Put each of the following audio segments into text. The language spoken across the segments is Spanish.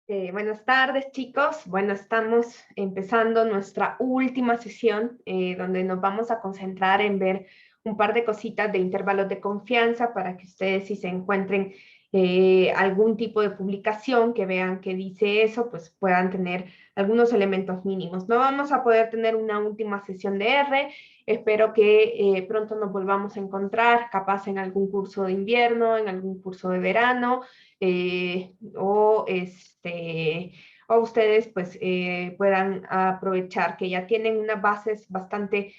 Buenas tardes, chicos. Bueno, estamos empezando nuestra última sesión donde nos vamos a concentrar en ver un par de cositas de intervalos de confianza para que ustedes, si se encuentren algún tipo de publicación que vean que dice eso, pues puedan tener algunos elementos mínimos. No vamos a poder tener una última sesión de R. Espero que pronto nos volvamos a encontrar, capaz en algún curso de invierno, en algún curso de verano, o ustedes pues puedan aprovechar que ya tienen unas bases bastante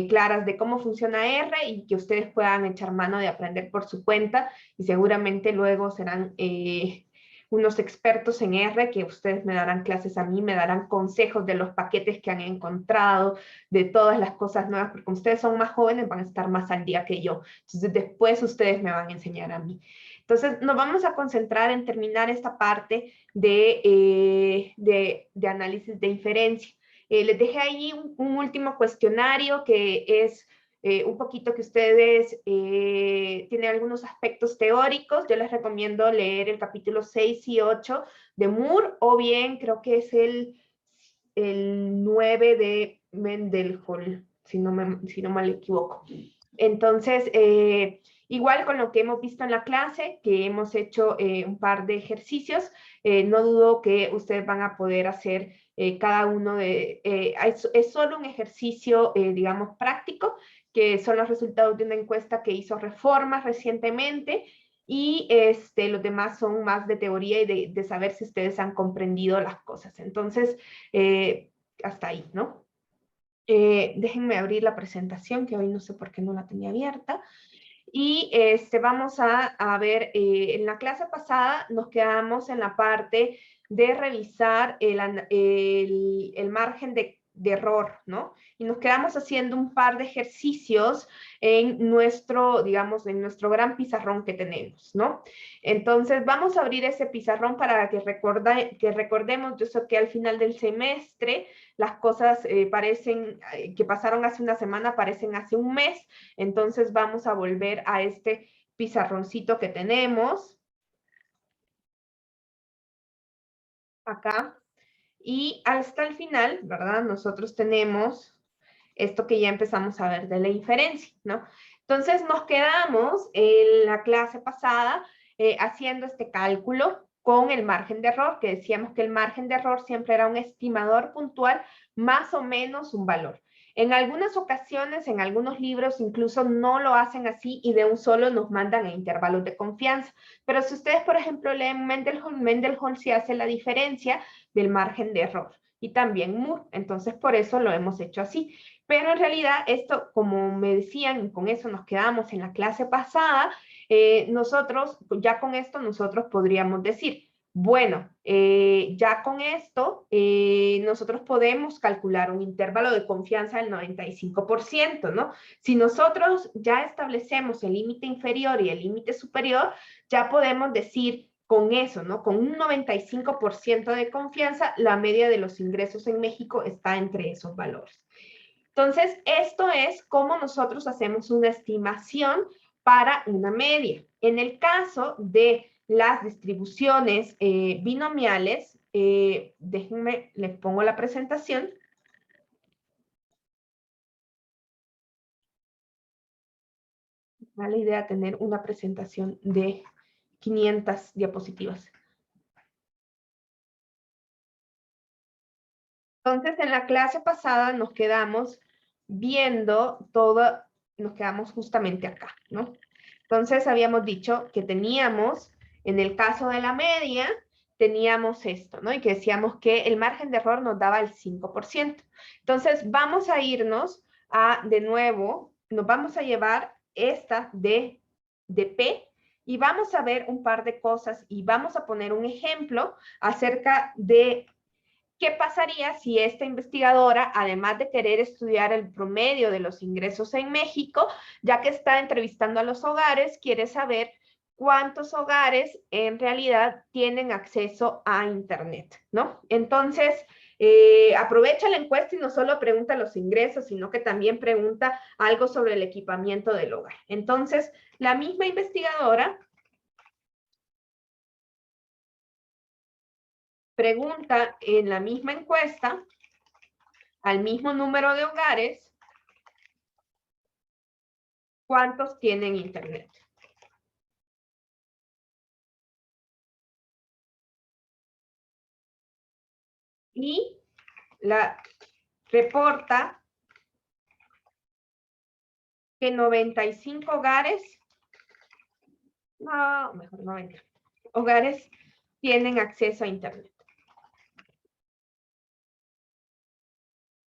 claras de cómo funciona R y que ustedes puedan echar mano de aprender por su cuenta y seguramente luego serán unos expertos en R que ustedes me darán clases a mí, me darán consejos de los paquetes que han encontrado, de todas las cosas nuevas, porque como ustedes son más jóvenes van a estar más al día que yo. Entonces después ustedes me van a enseñar a mí. Entonces, nos vamos a concentrar en terminar esta parte de análisis de inferencia. Les dejé ahí un último cuestionario que es un poquito que ustedes tienen algunos aspectos teóricos. Yo les recomiendo leer el capítulo 6 y 8 de Moore, o bien creo que es el 9 de Mendelhol, si no mal equivoco. Entonces, igual con lo que hemos visto en la clase, que hemos hecho un par de ejercicios, no dudo que ustedes van a poder hacer cada uno de... es solo un ejercicio, digamos, práctico, que son los resultados de una encuesta que hizo Reformas recientemente, y los demás son más de teoría y de saber si ustedes han comprendido las cosas. Entonces, hasta ahí, ¿no? Déjenme abrir la presentación, que hoy no sé por qué no la tenía abierta. Y vamos a ver, en la clase pasada nos quedamos en la parte de revisar el margen de error, ¿no? Y nos quedamos haciendo un par de ejercicios en nuestro, digamos, en nuestro gran pizarrón que tenemos, ¿no? Entonces, vamos a abrir ese pizarrón para que recordemos, yo sé que al final del semestre las cosas parecen, que pasaron hace una semana, parecen hace un mes. Entonces vamos a volver a este pizarroncito que tenemos acá. Y hasta el final, ¿verdad? Nosotros tenemos esto que ya empezamos a ver de la inferencia, ¿no? Entonces nos quedamos en la clase pasada haciendo este cálculo con el margen de error, que decíamos que el margen de error siempre era un estimador puntual más o menos un valor. En algunas ocasiones, en algunos libros, incluso no lo hacen así y de un solo nos mandan a intervalos de confianza. Pero si ustedes, por ejemplo, leen Mendelhol sí hace la diferencia del margen de error y también Moore. Entonces, por eso lo hemos hecho así. Pero en realidad esto, como me decían, con eso nos quedamos en la clase pasada, nosotros, ya con esto, nosotros podríamos decir, bueno, ya con esto, nosotros podemos calcular un intervalo de confianza del 95%, ¿no? Si nosotros ya establecemos el límite inferior y el límite superior, ya podemos decir con eso, ¿no? Con un 95% de confianza, la media de los ingresos en México está entre esos valores. Entonces, esto es cómo nosotros hacemos una estimación para una media. En el caso de las distribuciones binomiales, déjenme, les pongo la presentación. Mala idea tener una presentación de 500 diapositivas. Entonces, en la clase pasada nos quedamos viendo todo, nos quedamos justamente acá, ¿no? Entonces, habíamos dicho que teníamos, en el caso de la media, teníamos esto, ¿no? Y que decíamos que el margen de error nos daba el 5%. Entonces, vamos a irnos de nuevo, nos vamos a llevar esta de P y vamos a ver un par de cosas y vamos a poner un ejemplo acerca de ¿qué pasaría si esta investigadora, además de querer estudiar el promedio de los ingresos en México, ya que está entrevistando a los hogares, quiere saber cuántos hogares en realidad tienen acceso a Internet, ¿no? Entonces, aprovecha la encuesta y no solo pregunta los ingresos, sino que también pregunta algo sobre el equipamiento del hogar. Entonces, la misma investigadora pregunta en la misma encuesta al mismo número de hogares, ¿cuántos tienen internet? Y la reporta que 95 hogares, no, mejor 90, hogares tienen acceso a internet.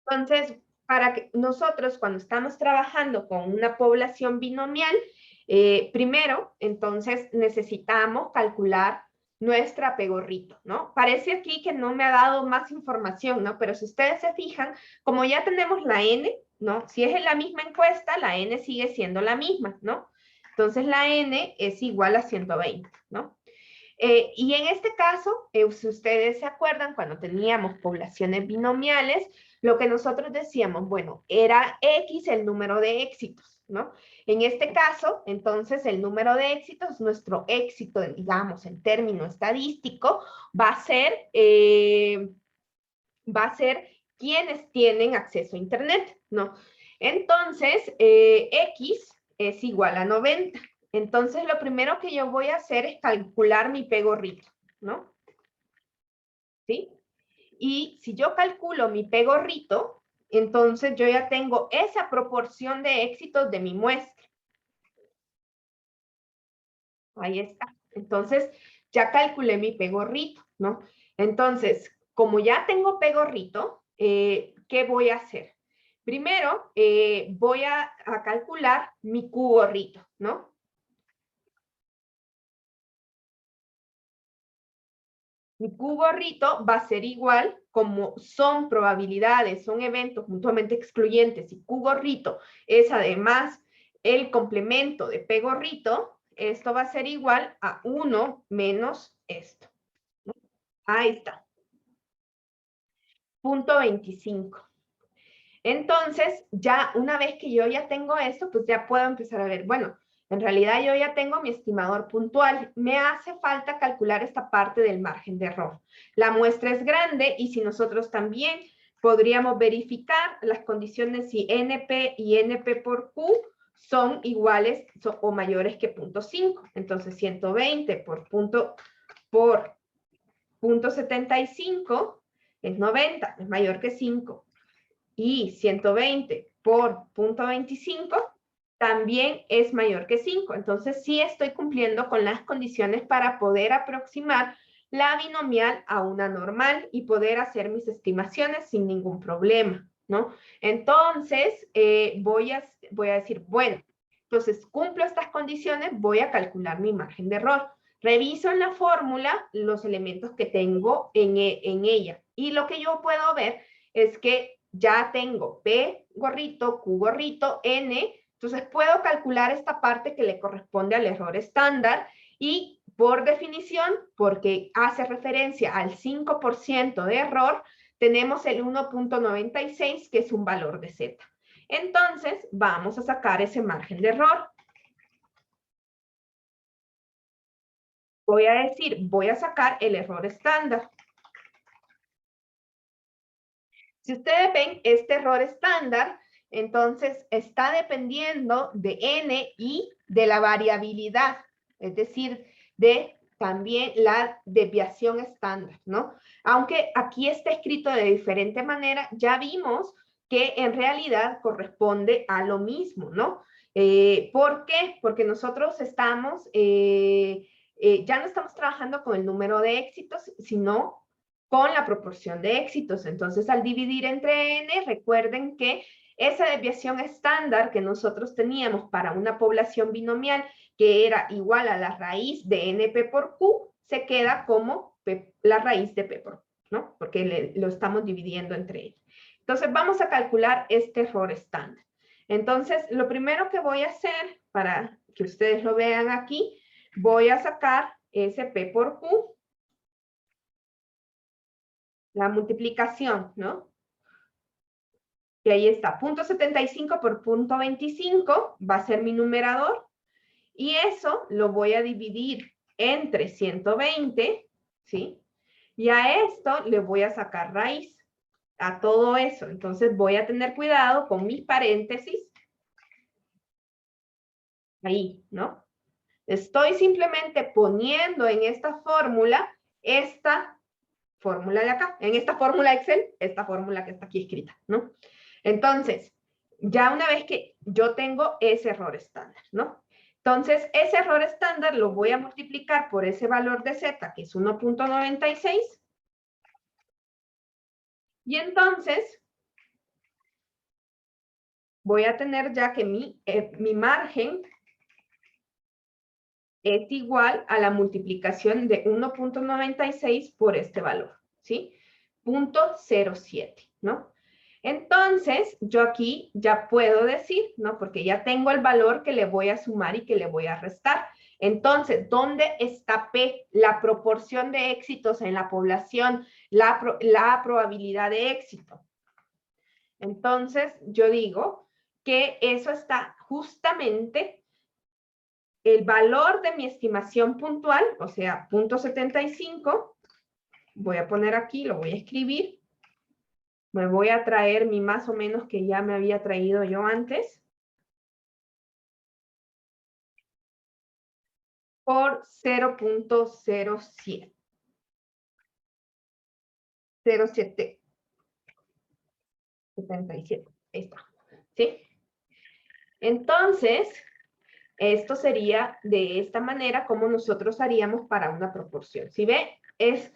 Entonces, para que nosotros cuando estamos trabajando con una población binomial, primero, entonces necesitamos calcular nuestro apegorrito, ¿no? Parece aquí que no me ha dado más información, ¿no? Pero si ustedes se fijan, como ya tenemos la N, ¿no? Si es en la misma encuesta, la N sigue siendo la misma, ¿no? Entonces la N es igual a 120, ¿no? Y en este caso, si ustedes se acuerdan, cuando teníamos poblaciones binomiales, lo que nosotros decíamos, bueno, era X el número de éxitos, ¿no? En este caso, entonces, el número de éxitos, nuestro éxito, digamos, en término estadístico, va a ser quienes tienen acceso a Internet, ¿no? Entonces, X es igual a 90. Entonces, lo primero que yo voy a hacer es calcular mi pegorrito, ¿no? ¿Sí? Y si yo calculo mi pegorrito, entonces yo ya tengo esa proporción de éxitos de mi muestra. Ahí está. Entonces, ya calculé mi pegorrito, ¿no? Entonces, como ya tengo pegorrito, ¿qué voy a hacer? Primero, voy a calcular mi cugorrito, ¿no? Mi cugorrito va a ser igual, como son probabilidades, son eventos mutuamente excluyentes, y cugorrito es además el complemento de pegorrito, esto va a ser igual a 1 menos esto. Ahí está. Punto 25. Entonces, ya una vez que yo ya tengo esto, pues ya puedo empezar a ver, bueno, en realidad yo ya tengo mi estimador puntual. Me hace falta calcular esta parte del margen de error. La muestra es grande y si nosotros también podríamos verificar las condiciones si NP y NP por Q son iguales o mayores que 0.5. Entonces, 120 por punto 75 es 90, es mayor que 5. Y 120 por 0.25 también es mayor que 5. Entonces, sí estoy cumpliendo con las condiciones para poder aproximar la binomial a una normal y poder hacer mis estimaciones sin ningún problema, ¿no? Entonces, voy a decir, bueno, entonces cumplo estas condiciones, voy a calcular mi margen de error. Reviso en la fórmula los elementos que tengo en ella. Y lo que yo puedo ver es que ya tengo P gorrito, Q gorrito, N, entonces puedo calcular esta parte que le corresponde al error estándar y por definición, porque hace referencia al 5% de error, tenemos el 1.96 que es un valor de Z. Entonces, vamos a sacar ese margen de error. Voy a decir, voy a sacar el error estándar. Si ustedes ven este error estándar, entonces está dependiendo de N y de la variabilidad, es decir, de también la desviación estándar, ¿no? Aunque aquí está escrito de diferente manera, ya vimos que en realidad corresponde a lo mismo, ¿no? ¿Por qué? Porque nosotros estamos, ya no estamos trabajando con el número de éxitos, sino con la proporción de éxitos. Entonces, al dividir entre n, recuerden que esa desviación estándar que nosotros teníamos para una población binomial que era igual a la raíz de NP por Q, se queda como la raíz de P por Q, ¿no? Porque lo estamos dividiendo entre ellos. Entonces, vamos a calcular este error estándar. Entonces, lo primero que voy a hacer, para que ustedes lo vean aquí, voy a sacar ese P por Q, la multiplicación, ¿no? Y ahí está, 0.75 por 0.25 va a ser mi numerador. Y eso lo voy a dividir entre 120, ¿sí? Y a esto le voy a sacar raíz, a todo eso. Entonces voy a tener cuidado con mis paréntesis. Ahí, ¿no? Estoy simplemente poniendo en esta fórmula de acá, en esta fórmula Excel, esta fórmula que está aquí escrita, ¿no? Entonces, ya una vez que yo tengo ese error estándar, ¿no? Entonces, ese error estándar lo voy a multiplicar por ese valor de Z, que es 1.96. Y entonces, voy a tener ya que mi margen es igual a la multiplicación de 1.96 por este valor, ¿sí? 0.07, ¿no? Entonces, yo aquí ya puedo decir, ¿no? Porque ya tengo el valor que le voy a sumar y que le voy a restar. Entonces, ¿dónde está P? La proporción de éxitos en la población, la probabilidad de éxito. Entonces, yo digo que eso está justamente el valor de mi estimación puntual, o sea, 0.75, voy a poner aquí, lo voy a escribir, me voy a traer mi más o menos que ya me había traído yo antes, por 0.07. 0.77. Ahí está. ¿Sí? Entonces, esto sería de esta manera como nosotros haríamos para una proporción. ¿Sí ve? Es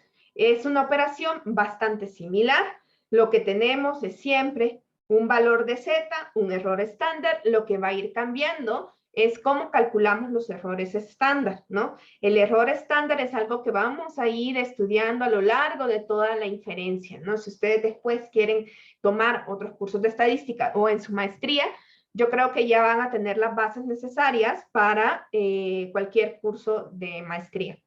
una operación bastante similar. Lo que tenemos es siempre un valor de Z, un error estándar. Lo que va a ir cambiando es cómo calculamos los errores estándar, ¿no? El error estándar es algo que vamos a ir estudiando a lo largo de toda la inferencia, ¿no? Si ustedes después quieren tomar otros cursos de estadística o en su maestría, yo creo que ya van a tener las bases necesarias para cualquier curso de maestría.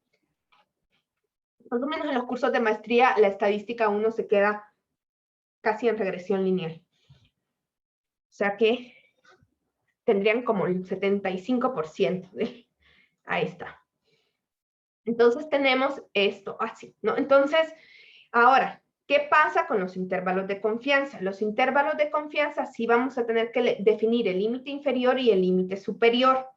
Más o menos en los cursos de maestría, la estadística uno se queda casi en regresión lineal. O sea que tendrían como el 75%. Ahí está. Entonces tenemos esto así, ¿no? Entonces, ahora, ¿qué pasa con los intervalos de confianza? Los intervalos de confianza sí vamos a tener que definir el límite inferior y el límite superior.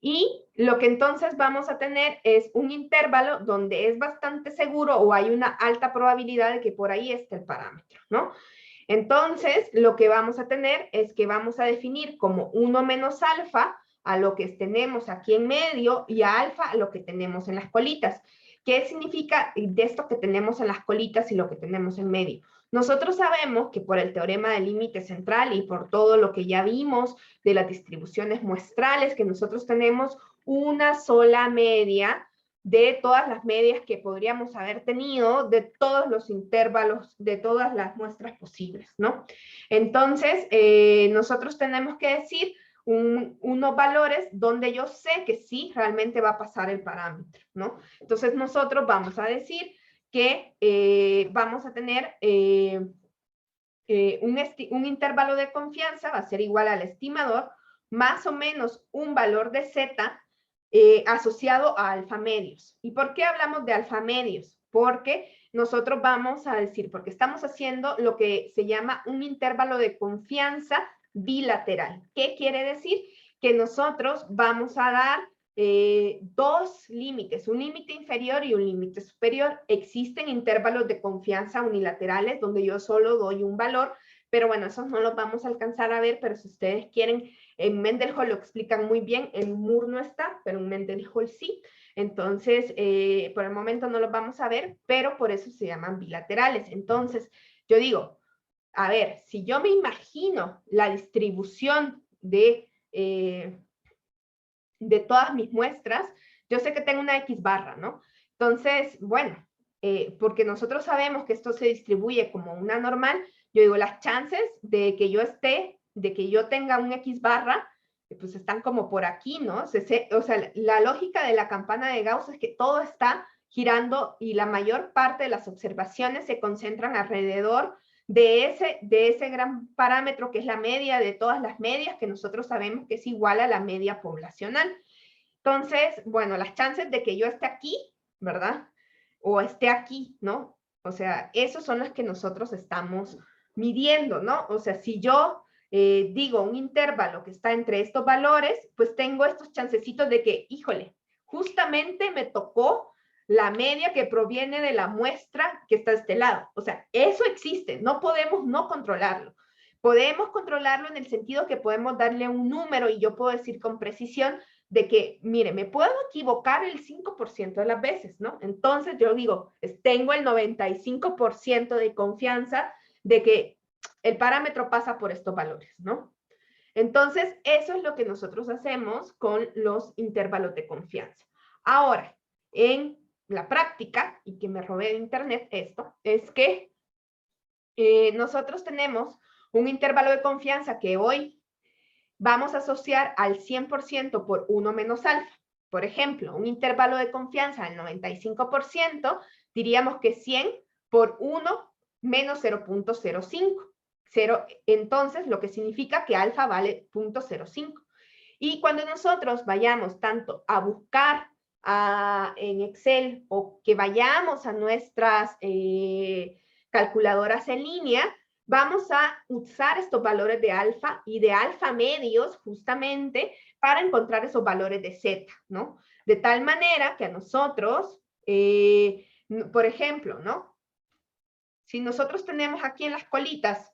Y lo que entonces vamos a tener es un intervalo donde es bastante seguro o hay una alta probabilidad de que por ahí esté el parámetro, ¿no? Entonces, lo que vamos a tener es que vamos a definir como 1 menos alfa a lo que tenemos aquí en medio y a alfa a lo que tenemos en las colitas. ¿Qué significa de esto que tenemos en las colitas y lo que tenemos en medio? Nosotros sabemos que por el teorema del límite central y por todo lo que ya vimos de las distribuciones muestrales, que nosotros tenemos una sola media de todas las medias que podríamos haber tenido, de todos los intervalos, de todas las muestras posibles, ¿no? Entonces, nosotros tenemos que decir unos valores donde yo sé que sí realmente va a pasar el parámetro, ¿no? Entonces, nosotros vamos a decir que vamos a tener un intervalo de confianza, va a ser igual al estimador, más o menos un valor de Z asociado a alfa medios. ¿Y por qué hablamos de alfa medios? Porque nosotros vamos a decir, porque estamos haciendo lo que se llama un intervalo de confianza bilateral. ¿Qué quiere decir? Que nosotros vamos a dar dos límites, un límite inferior y un límite superior. Existen intervalos de confianza unilaterales donde yo solo doy un valor, pero bueno, esos no los vamos a alcanzar a ver, pero si ustedes quieren, en Mendelhall lo explican muy bien, en Moore no está, pero en Mendelhall sí. Entonces, por el momento no los vamos a ver, pero por eso se llaman bilaterales. Entonces, yo digo, a ver, si yo me imagino la distribución de todas mis muestras, yo sé que tengo una X barra, ¿no? Entonces, bueno, porque nosotros sabemos que esto se distribuye como una normal, yo digo, las chances de que yo tenga un X barra, pues están como por aquí, ¿no? O sea, la lógica de la campana de Gauss es que todo está girando y la mayor parte de las observaciones se concentran alrededor de ese gran parámetro que es la media de todas las medias, que nosotros sabemos que es igual a la media poblacional. Entonces, bueno, las chances de que yo esté aquí, ¿verdad? O esté aquí, ¿no? O sea, esos son las que nosotros estamos midiendo, ¿no? O sea, si yo digo un intervalo que está entre estos valores, pues tengo estos chancecitos de que, híjole, justamente me tocó la media que proviene de la muestra que está de este lado. O sea, eso existe, no podemos no controlarlo. Podemos controlarlo en el sentido que podemos darle un número y yo puedo decir con precisión de que, mire, me puedo equivocar el 5% de las veces, ¿no? Entonces yo digo, tengo el 95% de confianza de que el parámetro pasa por estos valores, ¿no? Entonces, eso es lo que nosotros hacemos con los intervalos de confianza. Ahora, en la práctica, y que me robé de internet esto, es que nosotros tenemos un intervalo de confianza que hoy vamos a asociar al 100% por 1 menos alfa. Por ejemplo, un intervalo de confianza al 95%, diríamos que 100 por 1 menos 0.05. Entonces, lo que significa que alfa vale 0.05. Y cuando nosotros vayamos tanto a buscar en Excel o que vayamos a nuestras calculadoras en línea, vamos a usar estos valores de alfa y de alfa medios justamente para encontrar esos valores de zeta, ¿no? De tal manera que a nosotros, por ejemplo, ¿no? Si nosotros tenemos aquí en las colitas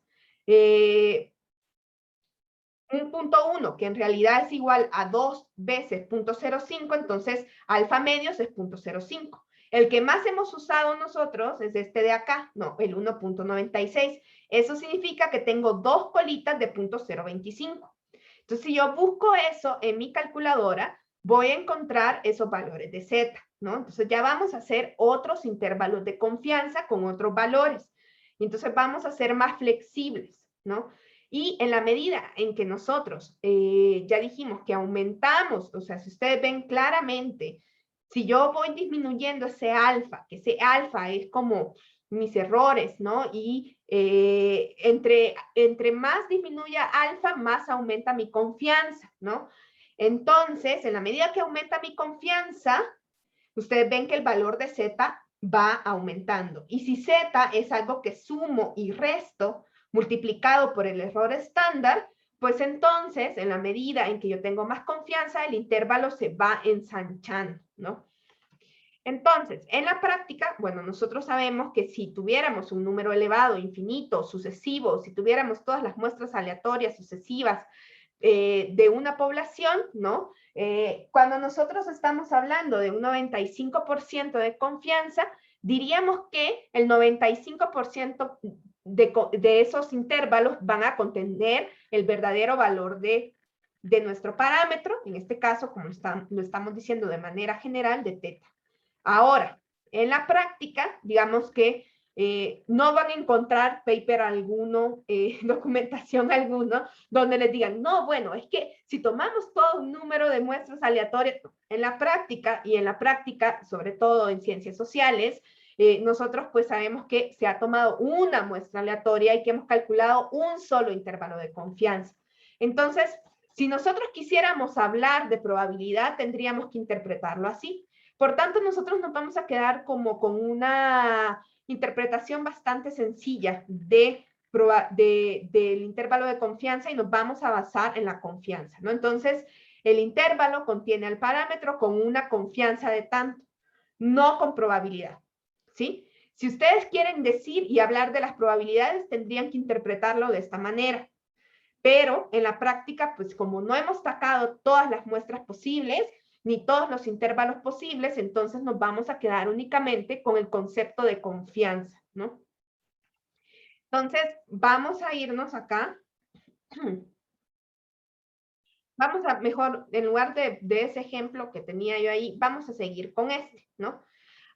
un punto 1, que en realidad es igual a 2 veces 0.05, entonces alfa medios es 0.05. El que más hemos usado nosotros es este de acá, no, el 1.96. Eso significa que tengo dos colitas de 0.025. Entonces, si yo busco eso en mi calculadora, voy a encontrar esos valores de Z, ¿no? Entonces, ya vamos a hacer otros intervalos de confianza con otros valores. Entonces, vamos a ser más flexibles, ¿no? Y en la medida en que nosotros ya dijimos que aumentamos, o sea, si ustedes ven claramente, si yo voy disminuyendo ese alfa, que ese alfa es como mis errores, ¿no? Y entre más disminuya alfa, más aumenta mi confianza, ¿no? Entonces, en la medida que aumenta mi confianza, ustedes ven que el valor de Z va aumentando. Y si Z es algo que sumo y resto, multiplicado por el error estándar, pues entonces, en la medida en que yo tengo más confianza, el intervalo se va ensanchando, ¿no? Entonces, en la práctica, bueno, nosotros sabemos que si tuviéramos un número elevado, infinito, sucesivo, si tuviéramos todas las muestras aleatorias sucesivas de una población, ¿no? Cuando nosotros estamos hablando de un 95% de confianza, diríamos que el 95% de esos intervalos van a contener el verdadero valor de nuestro parámetro, en este caso, como lo estamos diciendo de manera general, de teta. Ahora, en la práctica, digamos que no van a encontrar paper alguno, documentación alguno, donde les digan, no, bueno, es que si tomamos todo un número de muestras aleatorias, en la práctica, sobre todo en ciencias sociales, nosotros pues sabemos que se ha tomado una muestra aleatoria y que hemos calculado un solo intervalo de confianza. Entonces, si nosotros quisiéramos hablar de probabilidad, tendríamos que interpretarlo así. Por tanto, nosotros nos vamos a quedar como con una interpretación bastante sencilla del intervalo de confianza y nos vamos a basar en la confianza, ¿no? Entonces, el intervalo contiene el parámetro con una confianza de tanto, no con probabilidad, ¿sí? Si ustedes quieren decir y hablar de las probabilidades, tendrían que interpretarlo de esta manera. Pero en la práctica, pues como no hemos sacado todas las muestras posibles, ni todos los intervalos posibles, entonces nos vamos a quedar únicamente con el concepto de confianza, ¿no? Entonces, vamos a irnos acá. Vamos a, mejor, en lugar de ese ejemplo que tenía yo ahí, vamos a seguir con este, ¿no?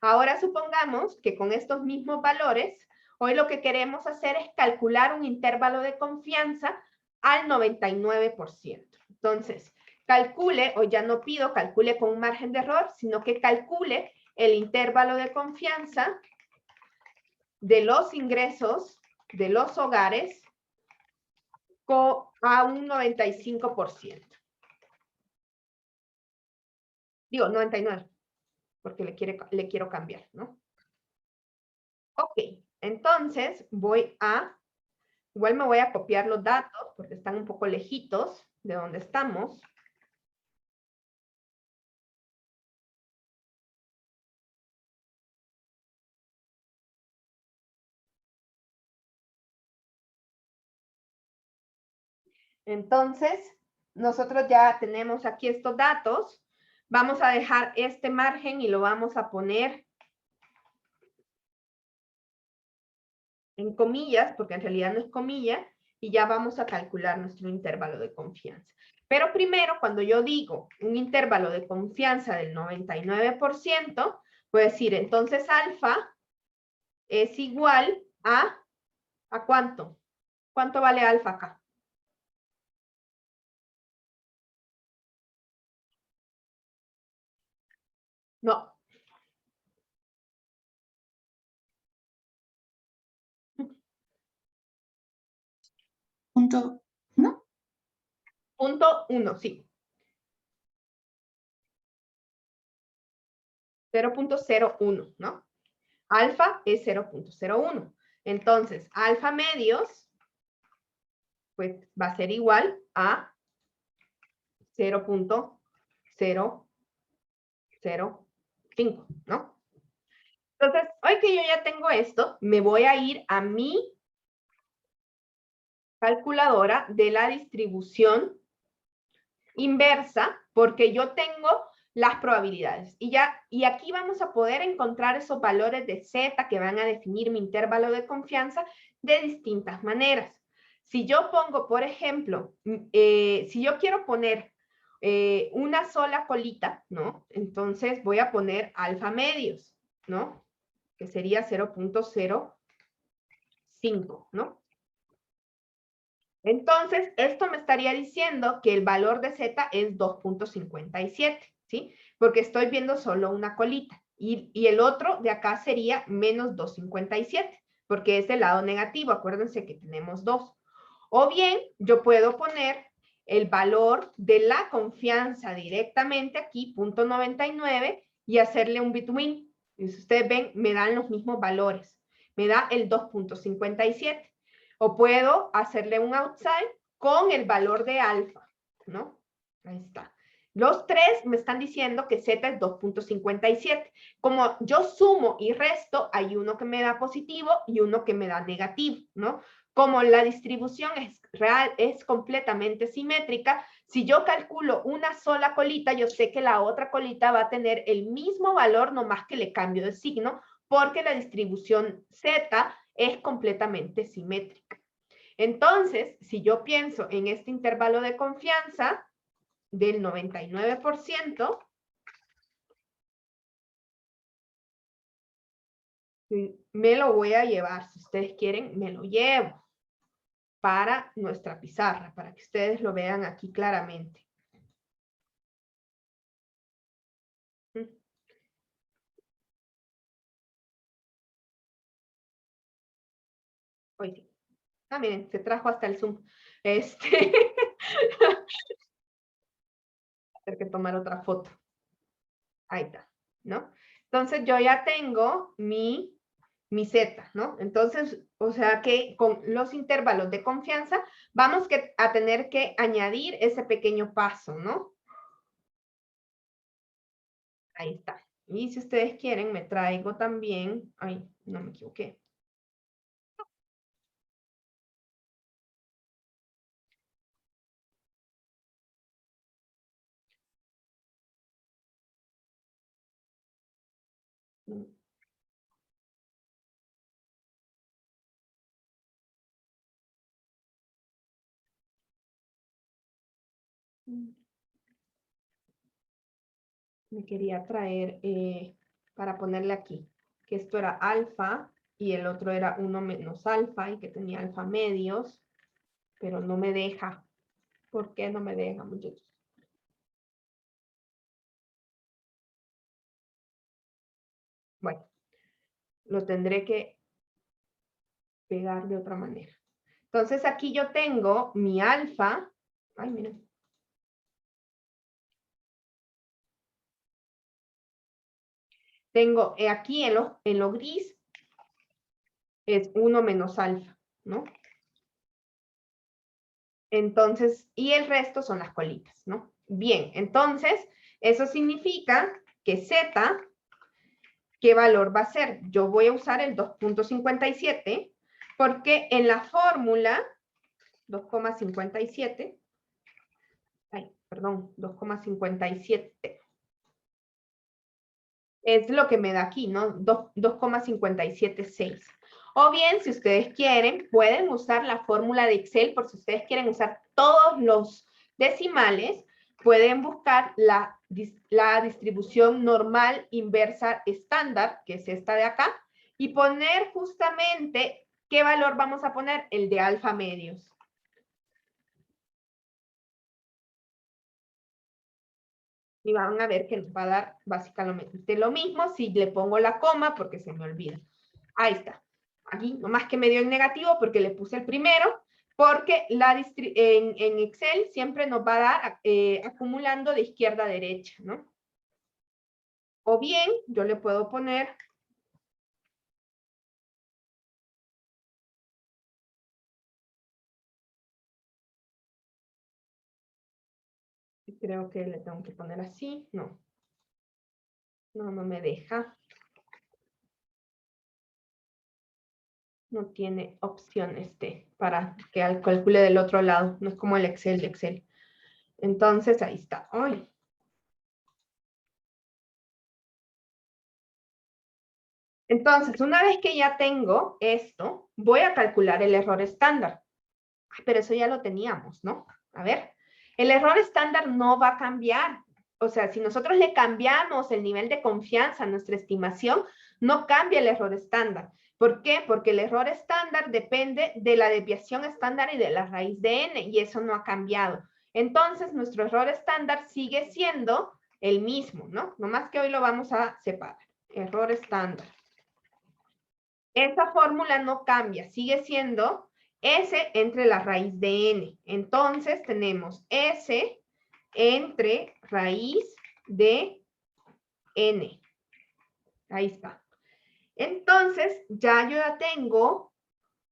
Ahora supongamos que con estos mismos valores, hoy lo que queremos hacer es calcular un intervalo de confianza al 99%. Entonces, calcule, o ya no pido calcule con un margen de error, sino que calcule el intervalo de confianza de los ingresos de los hogares a un 95%. Digo, 99, porque le quiero cambiar, ¿no? Ok, entonces igual me voy a copiar los datos, porque están un poco lejitos de donde estamos. Entonces, nosotros ya tenemos aquí estos datos. Vamos a dejar este margen y lo vamos a poner en comillas, porque en realidad no es comilla, y ya vamos a calcular nuestro intervalo de confianza. Pero primero, cuando yo digo un intervalo de confianza del 99%, voy a decir, entonces alfa es igual ¿a cuánto? ¿Cuánto vale alfa acá? No. Punto 1. Punto 1, sí. 0.01, ¿no? Alfa es 0.01. Entonces, alfa medios, pues va a ser igual a 0.005, ¿no? Entonces, hoy que yo ya tengo esto, me voy a ir a mi calculadora de la distribución inversa, porque yo tengo las probabilidades. Y aquí vamos a poder encontrar esos valores de Z que van a definir mi intervalo de confianza de distintas maneras. Si yo pongo, por ejemplo, si yo quiero poner una sola colita, ¿no? Entonces voy a poner alfa medios, ¿no? Que sería 0.05, ¿no? Entonces, esto me estaría diciendo que el valor de Z es 2.57, ¿sí? Porque estoy viendo solo una colita. Y el otro de acá sería menos 2.57, porque es del lado negativo. Acuérdense que tenemos dos. O bien, yo puedo poner el valor de la confianza directamente aquí, 0.99, y hacerle un between. Y si ustedes ven, me dan los mismos valores. Me da el 2.57. O puedo hacerle un outside con el valor de alfa, ¿no? Ahí está. Los tres me están diciendo que Z es 2.57. Como yo sumo y resto, hay uno que me da positivo y uno que me da negativo, ¿no? Como la distribución es real, es completamente simétrica, si yo calculo una sola colita, yo sé que la otra colita va a tener el mismo valor, nomás que le cambio de signo, porque la distribución Z es completamente simétrica. Entonces, si yo pienso en este intervalo de confianza del 99%, me lo voy a llevar. Si ustedes quieren, me lo llevo para nuestra pizarra, para que ustedes lo vean aquí claramente. Oye, miren, se trajo hasta el Zoom. Hay que tomar otra foto. Ahí está, ¿no? Entonces yo ya tengo mi Z, ¿no? Entonces, o sea que con los intervalos de confianza vamos a tener que añadir ese pequeño paso, ¿no? Ahí está. Y si ustedes quieren, me traigo también, ay, no me equivoqué. Me quería traer para ponerle aquí, que esto era alfa y el otro era 1 menos alfa y que tenía alfa medios, pero no me deja. ¿Por qué no me deja, muchachos? Bueno, lo tendré que pegar de otra manera. Entonces aquí yo tengo mi alfa. Ay, miren. Tengo aquí en lo gris, es 1 menos alfa, ¿no? Entonces, y el resto son las colitas, ¿no? Bien, entonces, eso significa que Z, ¿qué valor va a ser? Yo voy a usar el 2.57 porque en la fórmula 2,57, ay, perdón, 2,57 es lo que me da aquí, ¿no? 2,576. O bien, si ustedes quieren, pueden usar la fórmula de Excel, por si ustedes quieren usar todos los decimales, pueden buscar la distribución normal inversa estándar, que es esta de acá, y poner justamente qué valor vamos a poner, el de alfa medios. Y van a ver que nos va a dar básicamente lo mismo si le pongo la coma porque se me olvida. Ahí está. Aquí nomás que me dio en negativo porque le puse el primero, porque en Excel siempre nos va a dar acumulando de izquierda a derecha, ¿no? O bien yo le puedo poner creo que le tengo que poner así, no. No me deja. No tiene opción para que calcule del otro lado. No es como el Excel de Excel. Entonces, ahí está. ¡Ay! Entonces, una vez que ya tengo esto, voy a calcular el error estándar. Pero eso ya lo teníamos, ¿no? A ver, el error estándar no va a cambiar. O sea, si nosotros le cambiamos el nivel de confianza a nuestra estimación, no cambia el error estándar. ¿Por qué? Porque el error estándar depende de la desviación estándar y de la raíz de n, y eso no ha cambiado. Entonces, nuestro error estándar sigue siendo el mismo, ¿no? Nomás que hoy lo vamos a separar. Error estándar. Esta fórmula no cambia, sigue siendo S entre la raíz de n. Entonces tenemos S entre raíz de n. Ahí está. Entonces ya yo ya tengo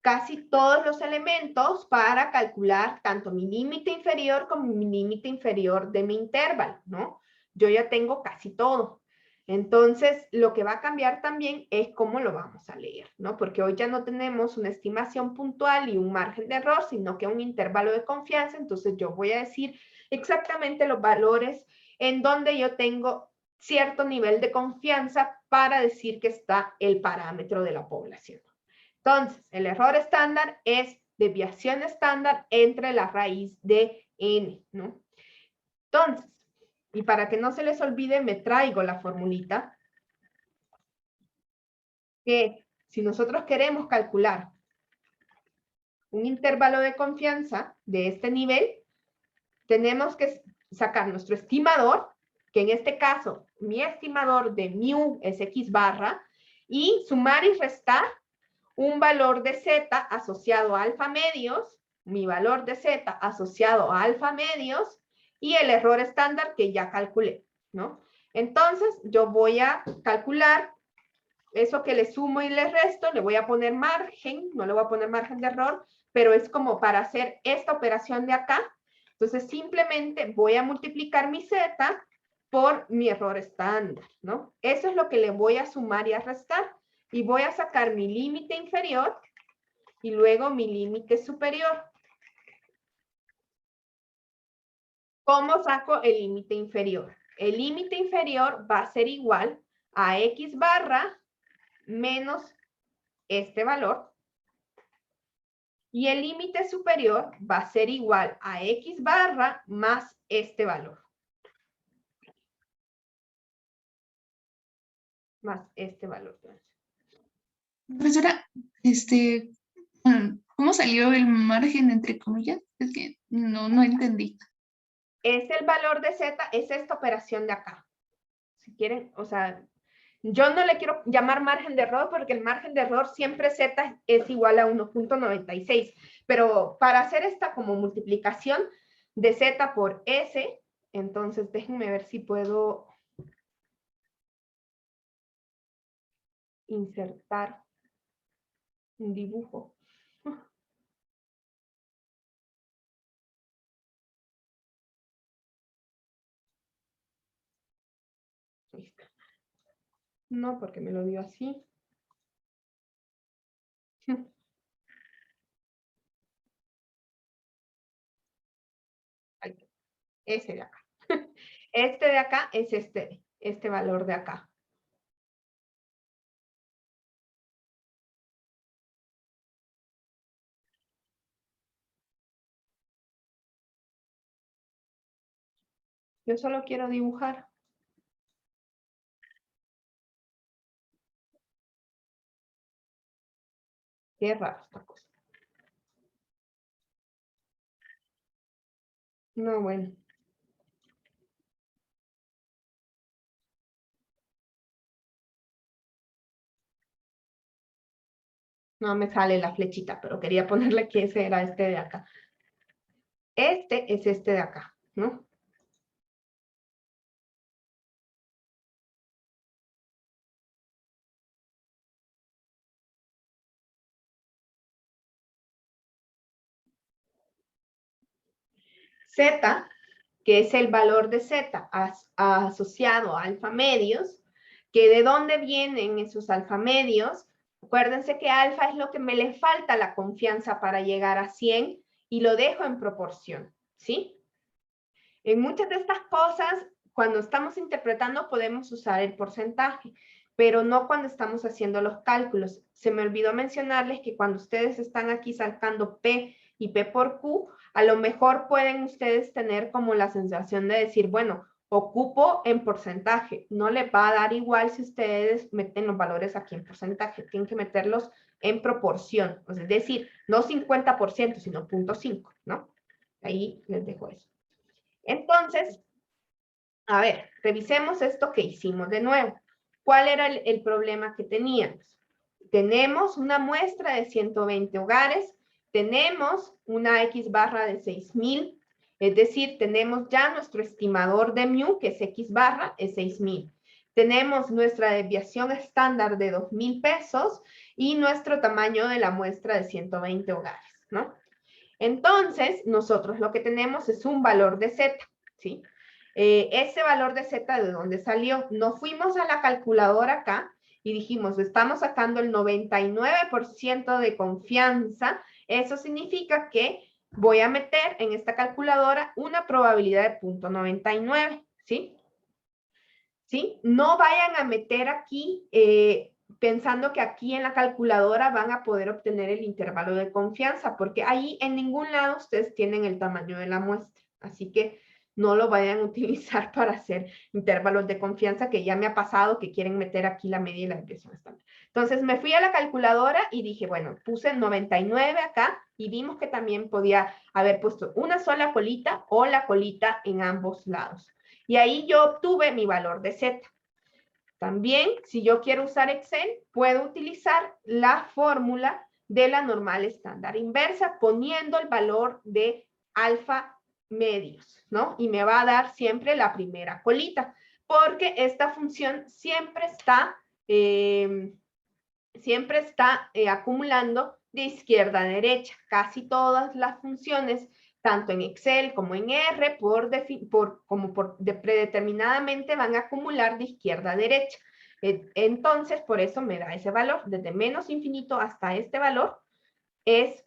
casi todos los elementos para calcular tanto mi límite inferior como mi límite inferior de mi intervalo, ¿no? Yo ya tengo casi todo. Entonces, lo que va a cambiar también es cómo lo vamos a leer, ¿no? Porque hoy ya no tenemos una estimación puntual y un margen de error, sino que un intervalo de confianza. Entonces, yo voy a decir exactamente los valores en donde yo tengo cierto nivel de confianza para decir que está el parámetro de la población. Entonces, el error estándar es desviación estándar entre la raíz de n, ¿no? Entonces, y para que no se les olvide, me traigo la formulita que si nosotros queremos calcular un intervalo de confianza de este nivel, tenemos que sacar nuestro estimador, que en este caso, mi estimador de mu es x barra, y sumar y restar un valor de z asociado a alfa medios, mi valor de z asociado a alfa medios, y el error estándar que ya calculé, ¿no? Entonces, yo voy a calcular eso que le sumo y le resto, le voy a poner margen, no le voy a poner margen de error, pero es como para hacer esta operación de acá. Entonces, simplemente voy a multiplicar mi z por mi error estándar, ¿no? Eso es lo que le voy a sumar y a restar. Y voy a sacar mi límite inferior y luego mi límite superior. ¿Cómo saco el límite inferior? El límite inferior va a ser igual a x barra menos este valor. Y el límite superior va a ser igual a x barra más este valor. Más este valor. Profesora, ¿cómo salió el margen entre comillas? Es que no entendí. Es el valor de z, es esta operación de acá. Si quieren, o sea, Yo no le quiero llamar margen de error porque el margen de error siempre Z es igual a 1.96. Pero para hacer esta como multiplicación de Z por S, entonces déjenme ver si puedo insertar un dibujo. No, porque me lo dio así. Ese de acá. Este de acá es este valor de acá. Yo solo quiero dibujar. Qué raro esta cosa. No, bueno. No me sale la flechita, pero quería ponerle que ese era este de acá. Este es este de acá, ¿no? Z, que es el valor de Z asociado a alfa medios, que de dónde vienen esos alfa medios. Acuérdense que alfa es lo que me le falta la confianza para llegar a 100 y lo dejo en proporción, ¿sí? En muchas de estas cosas, cuando estamos interpretando, podemos usar el porcentaje, pero no cuando estamos haciendo los cálculos. Se me olvidó mencionarles que cuando ustedes están aquí sacando P y P por Q, a lo mejor pueden ustedes tener como la sensación de decir, bueno, ocupo en porcentaje. No les va a dar igual si ustedes meten los valores aquí en porcentaje. Tienen que meterlos en proporción. Es decir, no 50%, sino 0.5, ¿no? Ahí les dejo eso. Entonces, a ver, revisemos esto que hicimos de nuevo. ¿Cuál era el problema que teníamos? Tenemos una muestra de 120 hogares, tenemos una X barra de 6,000, es decir, tenemos ya nuestro estimador de mu, que es X barra, es 6,000. Tenemos nuestra desviación estándar de 2,000 pesos y nuestro tamaño de la muestra de 120 hogares, ¿no? Entonces, nosotros lo que tenemos es un valor de Z, ¿sí? Ese valor de Z, ¿de dónde salió? No fuimos a la calculadora acá y dijimos, estamos sacando el 99% de confianza. Eso significa que voy a meter en esta calculadora una probabilidad de 0.99, ¿sí? ¿Sí? No vayan a meter aquí pensando que aquí en la calculadora van a poder obtener el intervalo de confianza, porque ahí en ningún lado ustedes tienen el tamaño de la muestra. Así que no lo vayan a utilizar para hacer intervalos de confianza, que ya me ha pasado que quieren meter aquí la media y la desviación estándar. Entonces me fui a la calculadora y dije, bueno, puse 99 acá y vimos que también podía haber puesto una sola colita o la colita en ambos lados. Y ahí yo obtuve mi valor de Z. También, si yo quiero usar Excel, puedo utilizar la fórmula de la normal estándar inversa, poniendo el valor de alfa medios, ¿no? Y me va a dar siempre la primera colita, porque esta función siempre está acumulando de izquierda a derecha. Casi todas las funciones, tanto en Excel como en R, predeterminadamente van a acumular de izquierda a derecha. Entonces, por eso me da ese valor. Desde menos infinito hasta este valor es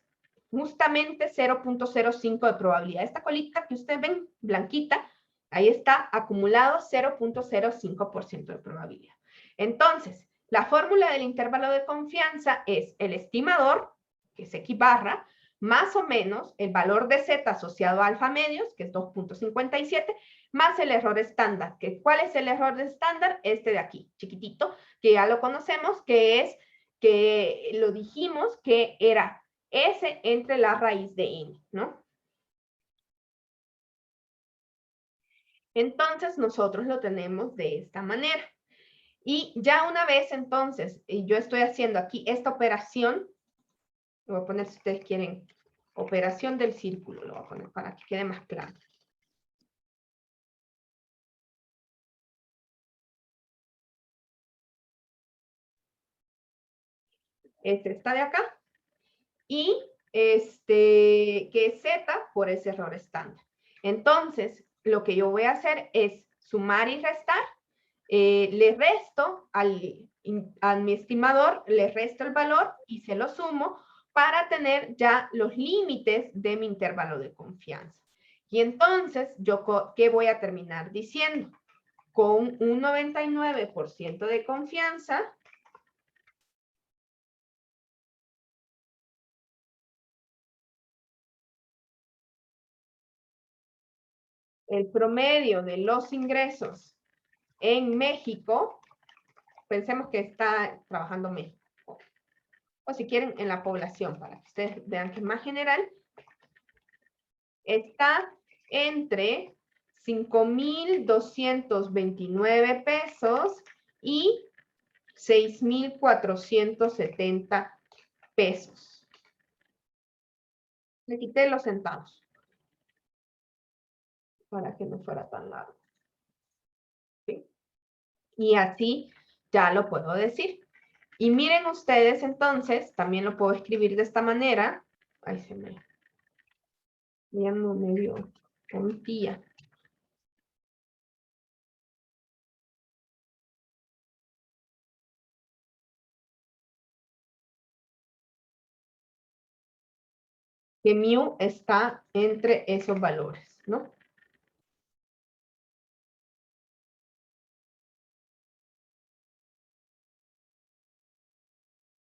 justamente 0.05 de probabilidad. Esta colita que ustedes ven, blanquita, ahí está acumulado 0.05% de probabilidad. Entonces, la fórmula del intervalo de confianza es el estimador, que es X barra, más o menos el valor de Z asociado a alfa medios, que es 2.57, más el error estándar. ¿Cuál es el error estándar? Este de aquí, chiquitito, que ya lo conocemos, que lo dijimos que era S entre la raíz de N, ¿no? Entonces, nosotros lo tenemos de esta manera. Y ya una vez entonces, yo estoy haciendo aquí esta operación, lo voy a poner si ustedes quieren, operación del círculo, lo voy a poner para que quede más claro. Este está de acá. Y que es Z por ese error estándar. Entonces, lo que yo voy a hacer es sumar y restar. Le resto a mi estimador, le resto el valor y se lo sumo para tener ya los límites de mi intervalo de confianza. Y entonces, ¿qué voy a terminar diciendo? Con un 99% de confianza, el promedio de los ingresos en México, pensemos que está trabajando México, o si quieren en la población, para que ustedes vean que es más general, está entre 5,229 pesos y 6,470 pesos. Le quité los centavos para que no fuera tan largo. ¿Sí? Y así ya lo puedo decir. Y miren ustedes entonces, también lo puedo escribir de esta manera. Ahí se me... Ya no me dio tontía. Que mu está entre esos valores, ¿no?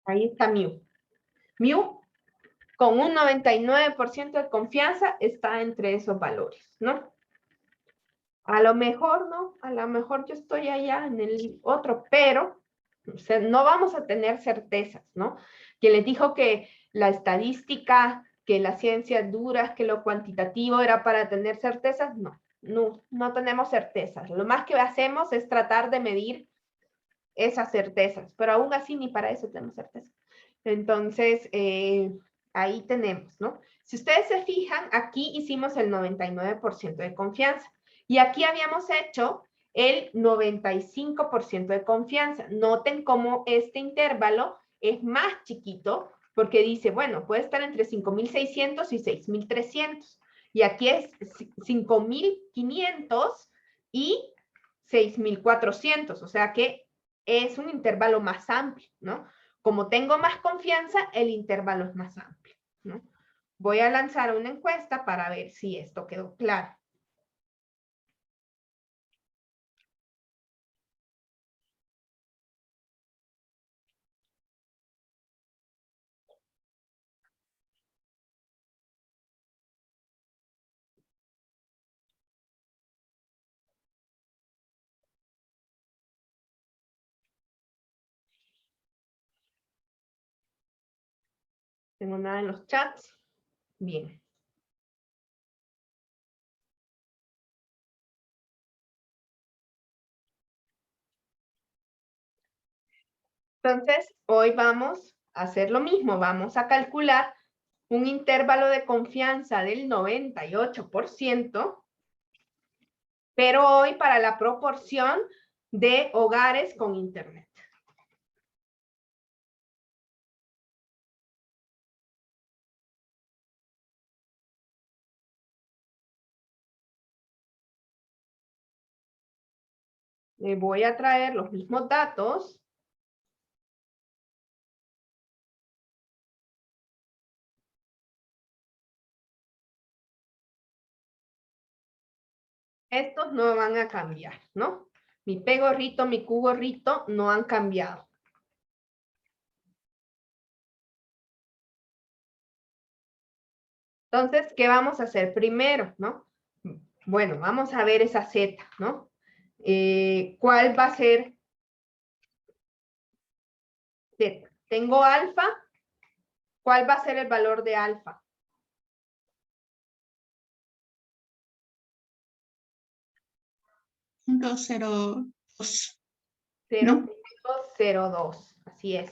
Ahí está mu. Mu, con un 99% de confianza, está entre esos valores, ¿no? A lo mejor, ¿no? A lo mejor yo estoy allá en el otro, pero o sea, no vamos a tener certezas, ¿no? Quien les dijo que la estadística, que las ciencias duras, que lo cuantitativo era para tener certezas, no tenemos certezas. Lo más que hacemos es tratar de medir esas certezas, pero aún así ni para eso tenemos certeza. Entonces, ahí tenemos, ¿no? Si ustedes se fijan, aquí hicimos el 99% de confianza y aquí habíamos hecho el 95% de confianza. Noten cómo este intervalo es más chiquito porque dice, bueno, puede estar entre 5,600 y 6,300. Y aquí es 5,500 y 6,400. O sea que es un intervalo más amplio, ¿no? Como tengo más confianza, el intervalo es más amplio, ¿no? Voy a lanzar una encuesta para ver si esto quedó claro. Tengo nada en los chats. Bien. Entonces, hoy vamos a hacer lo mismo. Vamos a calcular un intervalo de confianza del 98%, pero hoy para la proporción de hogares con internet. Voy a traer los mismos datos. Estos no van a cambiar, ¿no? Mi P gorrito, mi Q gorrito no han cambiado. Entonces, ¿qué vamos a hacer primero, no? Bueno, vamos a ver esa Z, ¿no? ¿Cuál va a ser Z? Tengo alfa. ¿Cuál va a ser el valor de alfa? 202. 0.02, así es.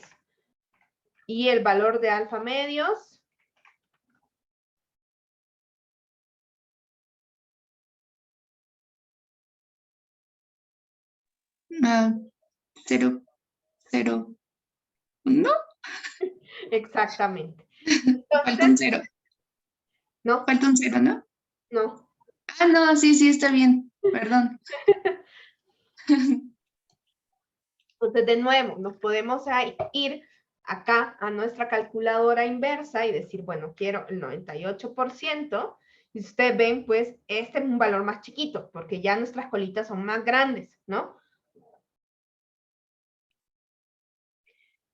Y el valor de alfa medios, Ah, 0, no, exactamente. falta un Entonces, 0. no, Falta un 0, ¿no? no. Ah, no, sí, está bien. Perdón. Entonces, de nuevo, nos podemos ir acá a nuestra calculadora inversa y decir, bueno, quiero el 98%. Y si ustedes ven, pues, este es un valor más chiquito, porque ya nuestras colitas son más grandes, ¿no?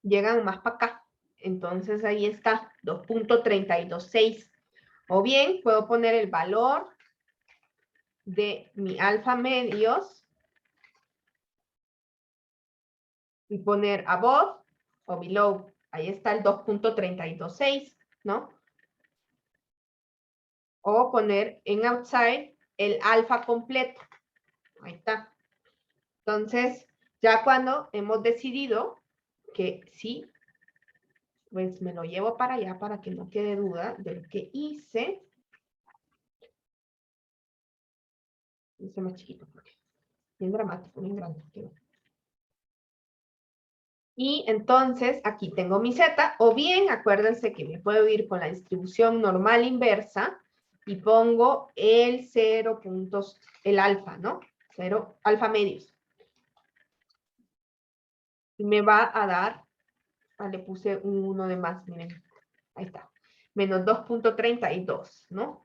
Llegan más para acá. Entonces, ahí está, 2.326. O bien, puedo poner el valor de mi alfa medios y poner above o below. Ahí está el 2.326, ¿no? O poner en outside el alfa completo. Ahí está. Entonces, ya cuando hemos decidido que sí, pues me lo llevo para allá para que no quede duda de lo que hice. Hice más chiquito porque bien dramático, bien grande. Y entonces aquí tengo mi Z, o bien acuérdense que me puedo ir con la distribución normal inversa y pongo el 0 puntos, el alfa, ¿no? 0, alfa medios. Y me va a dar, le puse un 1 de más, miren, ahí está, menos 2.32, ¿no?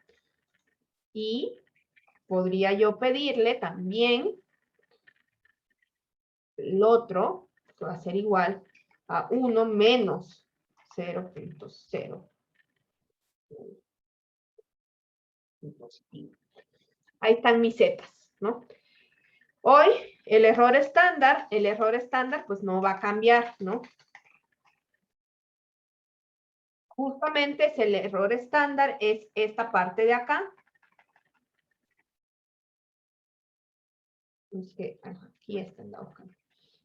Y podría yo pedirle también el otro, que va a ser igual a 1 menos 0.0. Ahí están mis zetas, ¿no? Hoy, el error estándar, pues no va a cambiar, ¿no? Justamente es el error estándar, es esta parte de acá. Aquí está en la hoja.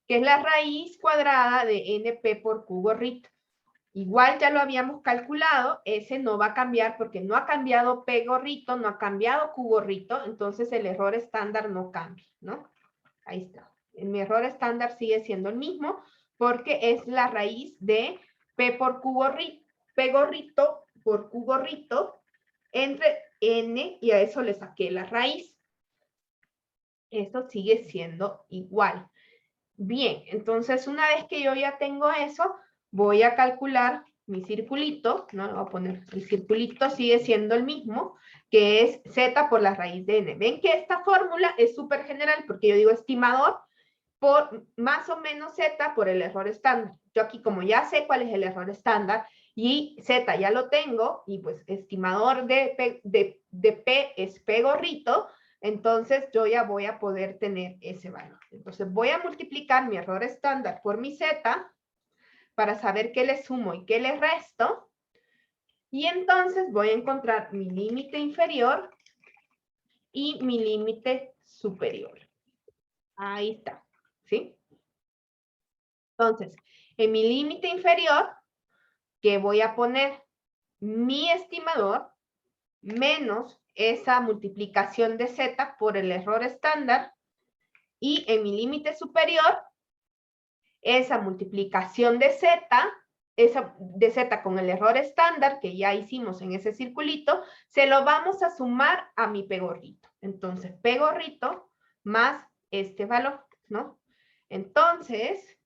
Que es la raíz cuadrada de NP por Q gorrito. Igual ya lo habíamos calculado, ese no va a cambiar porque no ha cambiado P gorrito, no ha cambiado Q gorrito, entonces el error estándar no cambia, ¿no? Ahí está. Mi error estándar sigue siendo el mismo porque es la raíz de P por Q gorrito, P gorrito por Q gorrito entre N y a eso le saqué la raíz. Esto sigue siendo igual. Bien, entonces una vez que yo ya tengo eso, voy a calcular mi circulito, ¿no? Voy a poner, el circulito sigue siendo el mismo, que es Z por la raíz de N. Ven que esta fórmula es súper general porque yo digo estimador por más o menos Z por el error estándar. Yo aquí como ya sé cuál es el error estándar y Z ya lo tengo y pues estimador de P es P gorrito, entonces yo ya voy a poder tener ese valor. Entonces voy a multiplicar mi error estándar por mi Z para saber qué le sumo y qué le resto. Y entonces voy a encontrar mi límite inferior y mi límite superior. Ahí está, ¿sí? Entonces, en mi límite inferior, que voy a poner mi estimador menos esa multiplicación de Z por el error estándar, y en mi límite superior, esa multiplicación de Z, esa de Z con el error estándar que ya hicimos en ese circulito, se lo vamos a sumar a mi P gorrito. Entonces, P gorrito más este valor, ¿no? Entonces,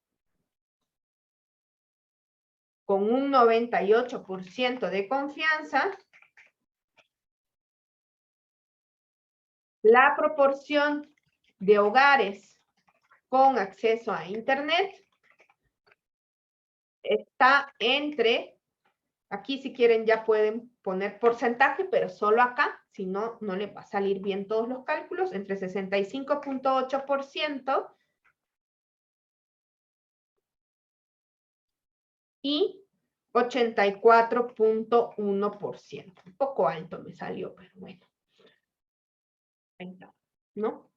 con un 98% de confianza, la proporción de hogares con acceso a Internet está entre, aquí si quieren ya pueden poner porcentaje, pero solo acá, si no, no les va a salir bien todos los cálculos, entre 65.8% y 84.1%. Un poco alto me salió, pero bueno. ¿No?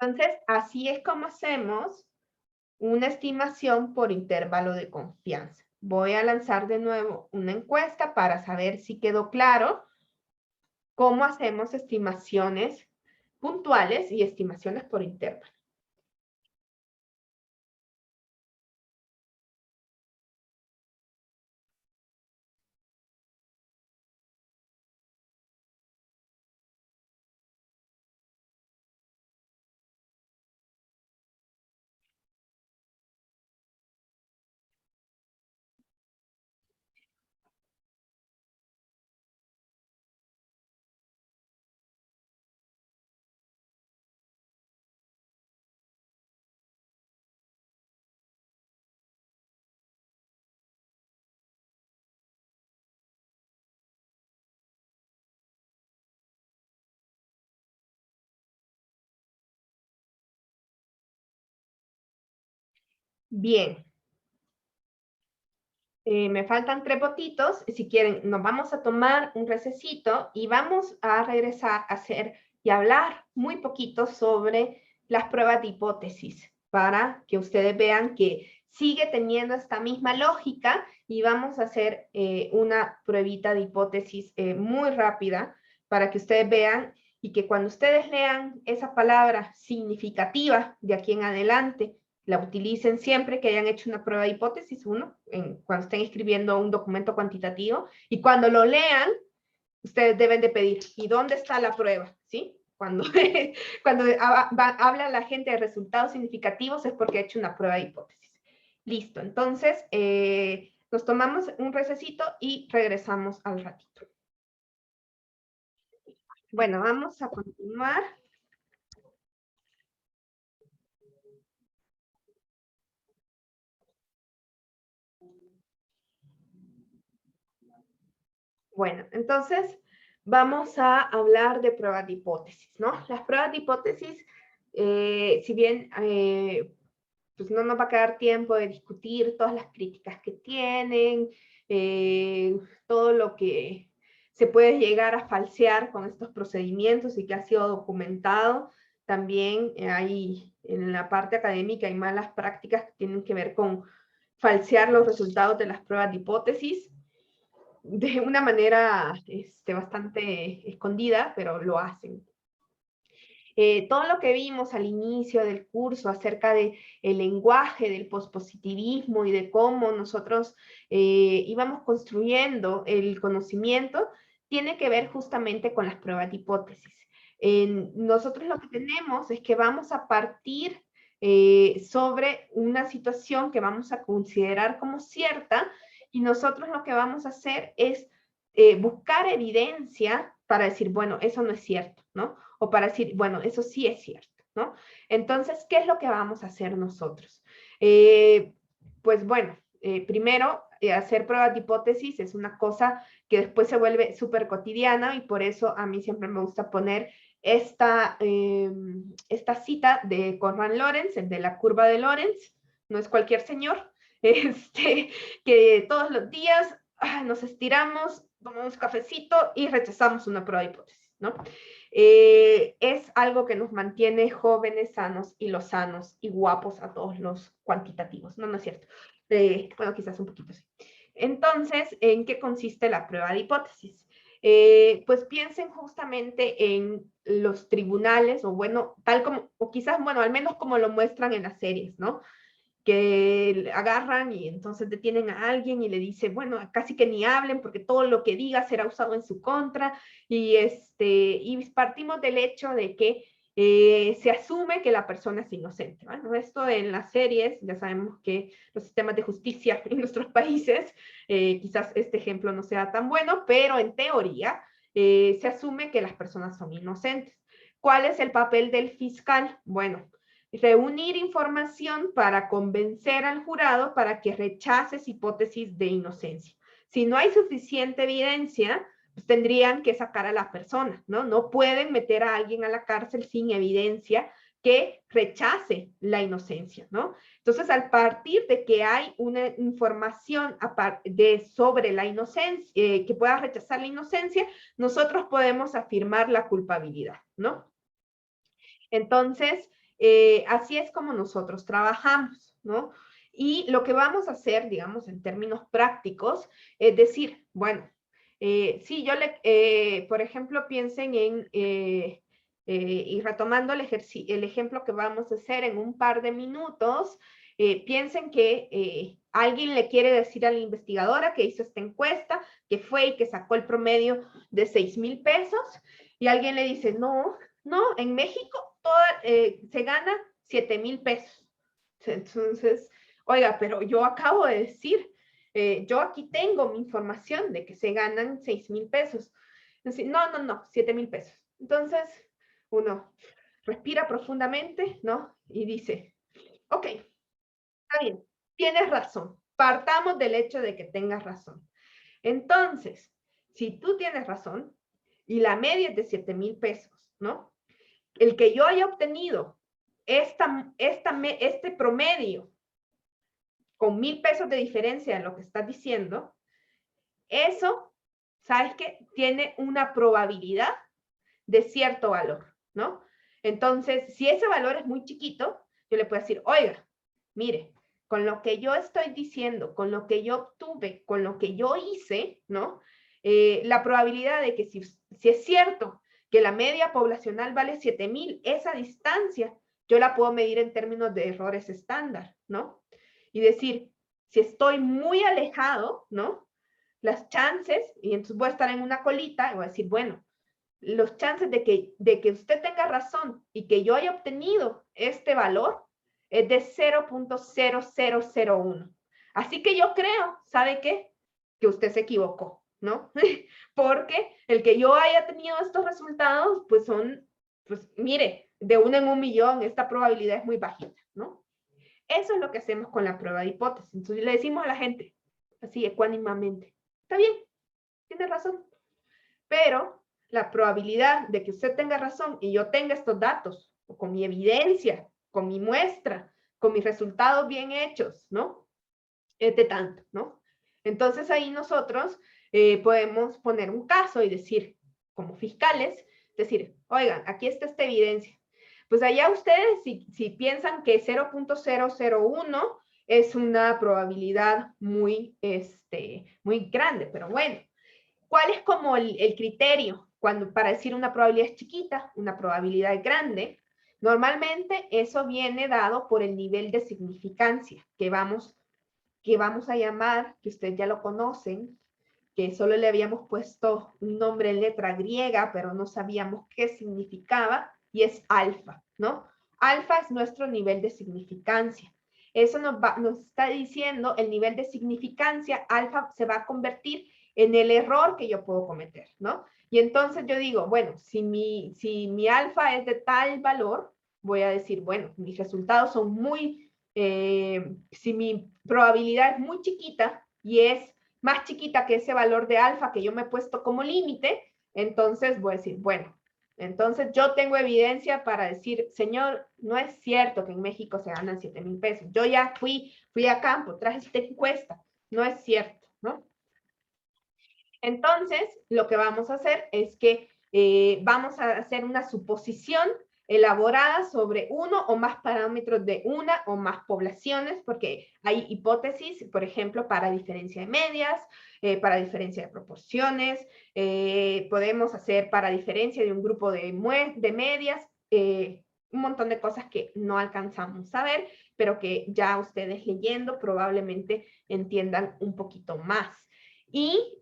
Entonces, así es como hacemos una estimación por intervalo de confianza. Voy a lanzar de nuevo una encuesta para saber si quedó claro cómo hacemos estimaciones puntuales y estimaciones por intervalo. Bien. Me faltan 3 votitos. Si quieren, nos vamos a tomar un recesito y vamos a regresar a hacer y hablar muy poquito sobre las pruebas de hipótesis para que ustedes vean que sigue teniendo esta misma lógica y vamos a hacer una pruebita de hipótesis muy rápida para que ustedes vean y que cuando ustedes lean esa palabra significativa de aquí en adelante, la utilicen siempre que hayan hecho una prueba de hipótesis, cuando estén escribiendo un documento cuantitativo, y cuando lo lean, ustedes deben de pedir, ¿y dónde está la prueba? ¿Sí? Cuando, cuando habla la gente de resultados significativos es porque ha hecho una prueba de hipótesis. Listo, entonces nos tomamos un recesito y regresamos al ratito. Bueno, vamos a continuar. Bueno, entonces vamos a hablar de pruebas de hipótesis, ¿no? Las pruebas de hipótesis, si bien pues no nos va a quedar tiempo de discutir todas las críticas que tienen, todo lo que se puede llegar a falsear con estos procedimientos y que ha sido documentado. También hay en la parte académica hay malas prácticas que tienen que ver con falsear los resultados de las pruebas de hipótesis de una manera bastante escondida, pero lo hacen. Todo lo que vimos al inicio del curso acerca del lenguaje del pospositivismo y de cómo nosotros íbamos construyendo el conocimiento, tiene que ver justamente con las pruebas de hipótesis. Nosotros lo que tenemos es que vamos a partir sobre una situación que vamos a considerar como cierta y nosotros lo que vamos a hacer es buscar evidencia para decir, bueno, eso no es cierto, ¿no? O para decir, bueno, eso sí es cierto, ¿no? Entonces, ¿qué es lo que vamos a hacer nosotros? Pues bueno, primero, hacer pruebas de hipótesis es una cosa que después se vuelve súper cotidiana y por eso a mí siempre me gusta poner esta cita de Conrad Lorenz, el de la curva de Lorenz, no es cualquier señor, que todos los días nos estiramos, tomamos cafecito y rechazamos una prueba de hipótesis, ¿no? Es algo que nos mantiene jóvenes, sanos y lozanos y guapos a todos los cuantitativos, no, no es cierto. Bueno, quizás un poquito sí. Entonces, ¿en qué consiste la prueba de hipótesis? Pues piensen justamente en los tribunales, o bueno, tal como, o quizás, bueno, al menos como lo muestran en las series, ¿no? Que agarran y entonces detienen a alguien y le dice, bueno, casi que ni hablen porque todo lo que diga será usado en su contra y partimos del hecho de que se asume que la persona es inocente. Bueno, esto en las series, ya sabemos que los sistemas de justicia en nuestros países, quizás este ejemplo no sea tan bueno, pero en teoría se asume que las personas son inocentes. ¿Cuál es el papel del fiscal? Bueno, reunir información para convencer al jurado para que rechace hipótesis de inocencia. Si no hay suficiente evidencia, pues tendrían que sacar a la persona, ¿no? No pueden meter a alguien a la cárcel sin evidencia que rechace la inocencia, ¿no? Entonces, al partir de que hay una información sobre la inocencia, que pueda rechazar la inocencia, nosotros podemos afirmar la culpabilidad, ¿no? Entonces, así es como nosotros trabajamos, ¿no? Y lo que vamos a hacer, digamos, en términos prácticos, es decir, bueno, sí, por ejemplo, piensen en, y retomando el ejemplo que vamos a hacer en un par de minutos, piensen que alguien le quiere decir a la investigadora que hizo esta encuesta, que fue y que sacó el promedio de 6,000 pesos, y alguien le dice, no, en México se gana 7,000 pesos. Entonces, oiga, pero yo acabo de decir, yo aquí tengo mi información de que se ganan 6,000 pesos. Entonces, no, 7,000 pesos. Entonces, uno respira profundamente, ¿no? Y dice, ok, está bien, tienes razón. Partamos del hecho de que tengas razón. Entonces, si tú tienes razón y la media es de 7,000 pesos, ¿no? El que yo haya obtenido este promedio con 1,000 pesos de diferencia en lo que estás diciendo, eso, ¿sabes qué? Tiene una probabilidad de cierto valor, ¿no? Entonces, si ese valor es muy chiquito, yo le puedo decir, oiga, mire, con lo que yo estoy diciendo, con lo que yo obtuve, con lo que yo hice, ¿no? La probabilidad de que si es cierto que la media poblacional vale 7,000, esa distancia yo la puedo medir en términos de errores estándar, ¿no? Y decir, si estoy muy alejado, ¿no? Las chances, y entonces voy a estar en una colita y voy a decir, bueno, los chances de que usted tenga razón y que yo haya obtenido este valor es de 0.0001. Así que yo creo, ¿sabe qué? Que usted se equivocó, ¿no? Porque el que yo haya tenido estos resultados, pues mire, de 1 en 1,000,000, esta probabilidad es muy bajita, ¿no? Eso es lo que hacemos con la prueba de hipótesis. Entonces le decimos a la gente, así ecuánimamente, está bien, tiene razón, pero la probabilidad de que usted tenga razón y yo tenga estos datos, o con mi evidencia, con mi muestra, con mis resultados bien hechos, ¿no? Es de tanto, ¿no? Entonces ahí nosotros podemos poner un caso y decir, como fiscales, decir, oigan, aquí está esta evidencia. Pues allá ustedes, si piensan que 0.001 es una probabilidad muy grande, pero bueno, ¿cuál es como el criterio para decir una probabilidad es chiquita, una probabilidad es grande? Normalmente eso viene dado por el nivel de significancia que vamos a llamar, que ustedes ya lo conocen, que solo le habíamos puesto un nombre en letra griega, pero no sabíamos qué significaba, y es alfa, ¿no? Alfa es nuestro nivel de significancia. Eso nos está diciendo el nivel de significancia, alfa se va a convertir en el error que yo puedo cometer, ¿no? Y entonces yo digo, bueno, si mi alfa es de tal valor, voy a decir, bueno, mis resultados son si mi probabilidad es muy chiquita y es más chiquita que ese valor de alfa que yo me he puesto como límite, entonces voy a decir, bueno, entonces yo tengo evidencia para decir, señor, no es cierto que en México se ganan 7,000 pesos. Yo ya fui a campo, traje esta encuesta, no es cierto, ¿no? Entonces, lo que vamos a hacer es que vamos a hacer una suposición elaborada sobre uno o más parámetros de una o más poblaciones, porque hay hipótesis, por ejemplo, para diferencia de medias, para diferencia de proporciones, podemos hacer para diferencia de un grupo de medias, un montón de cosas que no alcanzamos a ver, pero que ya ustedes leyendo probablemente entiendan un poquito más. Y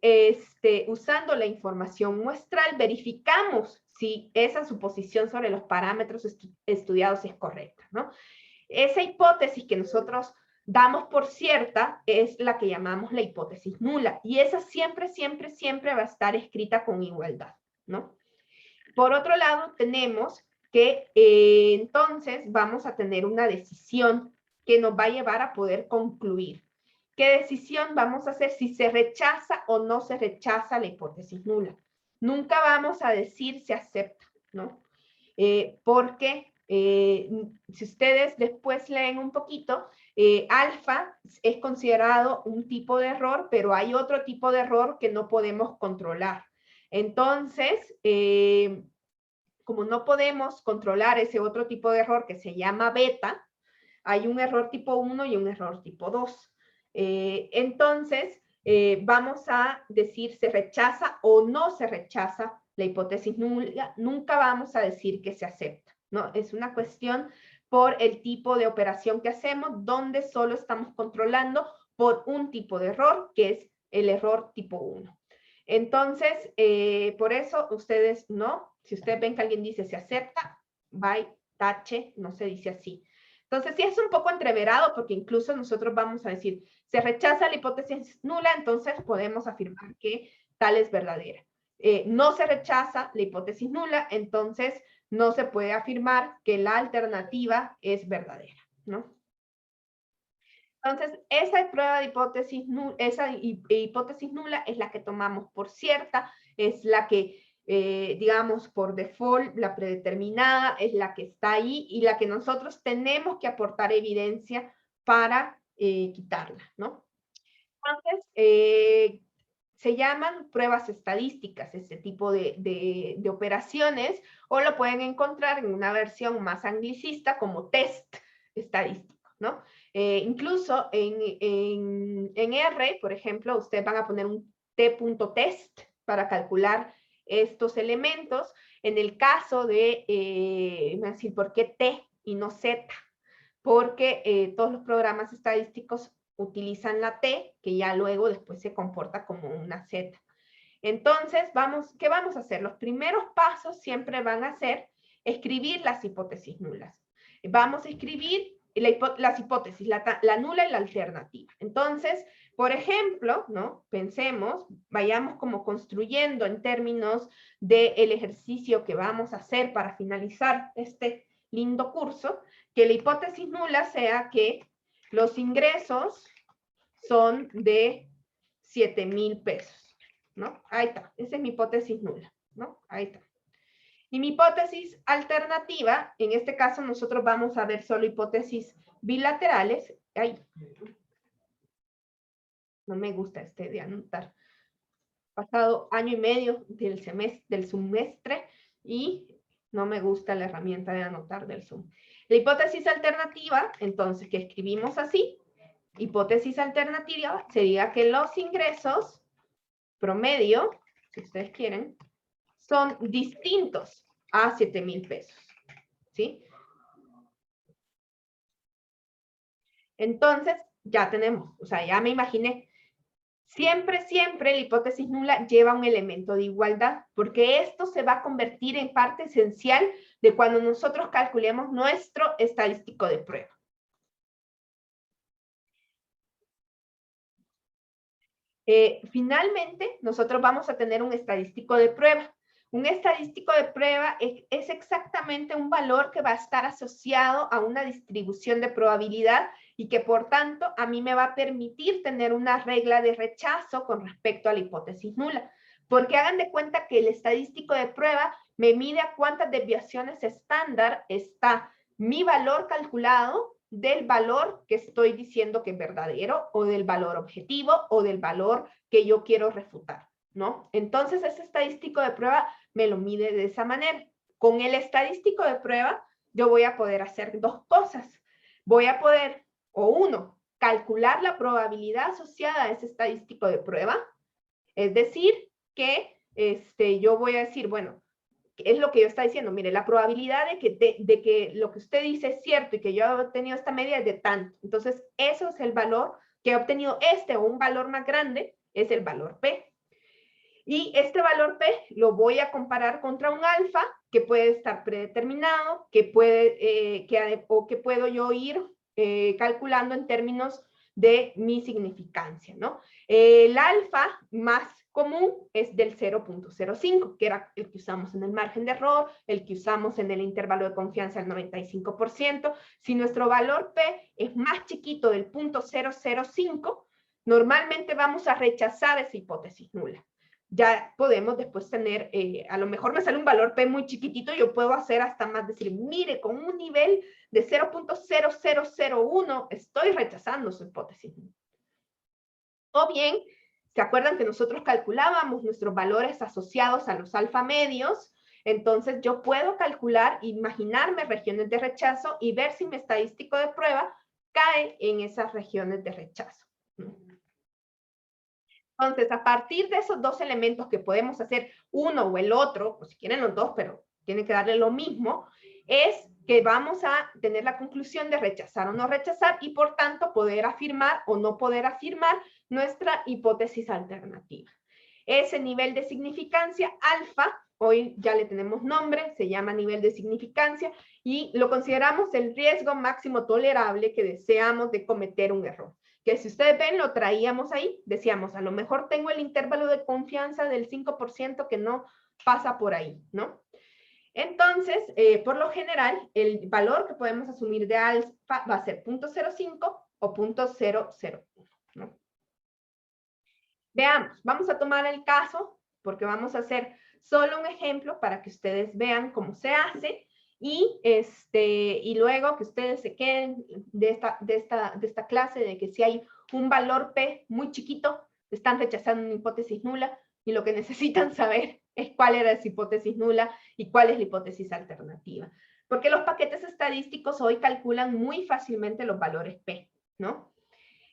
usando la información muestral verificamos si esa suposición sobre los parámetros estudiados es correcta, ¿no? Esa hipótesis que nosotros damos por cierta es la que llamamos la hipótesis nula, y esa siempre va a estar escrita con igualdad, ¿no? Por otro lado, tenemos que entonces vamos a tener una decisión que nos va a llevar a poder concluir. ¿Qué decisión vamos a hacer si se rechaza o no se rechaza la hipótesis nula? Nunca vamos a decir se acepta, ¿no? Porque si ustedes después leen un poquito, alfa es considerado un tipo de error, pero hay otro tipo de error que no podemos controlar. Entonces, como no podemos controlar ese otro tipo de error que se llama beta, hay un error tipo 1 y un error tipo 2. Entonces, vamos a decir se rechaza o no se rechaza la hipótesis nula. Nunca vamos a decir que se acepta, ¿no? Es una cuestión por el tipo de operación que hacemos, donde solo estamos controlando por un tipo de error, que es el error tipo 1. Entonces, por eso ustedes no, si ustedes ven que alguien dice se acepta, bye, tache, no se dice así. Entonces, sí es un poco entreverado porque incluso nosotros vamos a decir, se rechaza la hipótesis nula, entonces podemos afirmar que tal es verdadera. No se rechaza la hipótesis nula, entonces no se puede afirmar que la alternativa es verdadera, ¿no? Entonces, esa prueba de hipótesis nula, esa hipótesis nula es la que tomamos por cierta, es la que, digamos, por default, la predeterminada, es la que está ahí y la que nosotros tenemos que aportar evidencia para quitarla, ¿no? Entonces, se llaman pruebas estadísticas, este tipo de operaciones, o lo pueden encontrar en una versión más anglicista como test estadístico, ¿no? Incluso en R, por ejemplo, ustedes van a poner un t.test para calcular estos elementos. En el caso de, decir, ¿por qué T y no Z? Porque todos los programas estadísticos utilizan la T, que ya luego después se comporta como una Z. Entonces, ¿qué vamos a hacer? Los primeros pasos siempre van a ser escribir las hipótesis nulas. Vamos a escribir las hipótesis, la nula y la alternativa. Entonces, por ejemplo, ¿no? Pensemos, vayamos como construyendo en términos del ejercicio que vamos a hacer para finalizar este lindo curso, que la hipótesis nula sea que los ingresos son de 7,000 pesos, ¿no? Ahí está, esa es mi hipótesis nula, ¿no? Ahí está. Y mi hipótesis alternativa, en este caso nosotros vamos a ver solo hipótesis bilaterales. Ay, no me gusta este de anotar. Pasado año y medio del semestre y no me gusta la herramienta de anotar del Zoom. La hipótesis alternativa, entonces, que escribimos así, hipótesis alternativa sería que los ingresos promedio, si ustedes quieren, son distintos a 7,000 pesos, ¿sí? Entonces, ya tenemos, o sea, ya me imaginé, siempre la hipótesis nula lleva un elemento de igualdad, porque esto se va a convertir en parte esencial de cuando nosotros calculemos nuestro estadístico de prueba. Finalmente, nosotros vamos a tener un estadístico de prueba. Un estadístico de prueba es exactamente un valor que va a estar asociado a una distribución de probabilidad y que por tanto a mí me va a permitir tener una regla de rechazo con respecto a la hipótesis nula. Porque hagan de cuenta que el estadístico de prueba me mide a cuántas desviaciones estándar está mi valor calculado del valor que estoy diciendo que es verdadero o del valor objetivo o del valor que yo quiero refutar, ¿no? Entonces, ese estadístico de prueba me lo mide de esa manera. Con el estadístico de prueba, yo voy a poder hacer dos cosas. Voy a poder, o uno, calcular la probabilidad asociada a ese estadístico de prueba, es decir, que yo voy a decir, bueno, es lo que yo está diciendo, mire, la probabilidad de que lo que usted dice es cierto y que yo he obtenido esta media es de tanto. Entonces, eso es el valor que he obtenido o un valor más grande, es el valor P. Y este valor P lo voy a comparar contra un alfa que puede estar predeterminado, que puedo yo ir calculando en términos de mi significancia, ¿no? El alfa más común es del 0.05, que era el que usamos en el margen de error, el que usamos en el intervalo de confianza del 95%. Si nuestro valor P es más chiquito del 0.005, normalmente vamos a rechazar esa hipótesis nula. Ya podemos después tener, a lo mejor me sale un valor P muy chiquitito, yo puedo hacer hasta más, decir, mire, con un nivel de 0.0001 estoy rechazando su hipótesis. O bien, ¿se acuerdan que nosotros calculábamos nuestros valores asociados a los alfa medios? Entonces yo puedo calcular, imaginarme regiones de rechazo y ver si mi estadístico de prueba cae en esas regiones de rechazo. Entonces, a partir de esos dos elementos que podemos hacer uno o el otro, o si quieren los dos, pero tienen que darle lo mismo, es que vamos a tener la conclusión de rechazar o no rechazar y por tanto poder afirmar o no poder afirmar nuestra hipótesis alternativa. Ese nivel de significancia alfa, hoy ya le tenemos nombre, se llama nivel de significancia y lo consideramos el riesgo máximo tolerable que deseamos de cometer un error. Que si ustedes ven, lo traíamos ahí, decíamos, a lo mejor tengo el intervalo de confianza del 5% que no pasa por ahí, ¿no? Entonces, por lo general, el valor que podemos asumir de alfa va a ser 0.05 o 0.001, ¿no? Veamos, vamos a tomar el caso, porque vamos a hacer solo un ejemplo para que ustedes vean cómo se hace, y luego que ustedes se queden de esta clase de que si hay un valor P muy chiquito, están rechazando una hipótesis nula, y lo que necesitan saber es cuál era esa hipótesis nula y cuál es la hipótesis alternativa. Porque los paquetes estadísticos hoy calculan muy fácilmente los valores P, ¿no?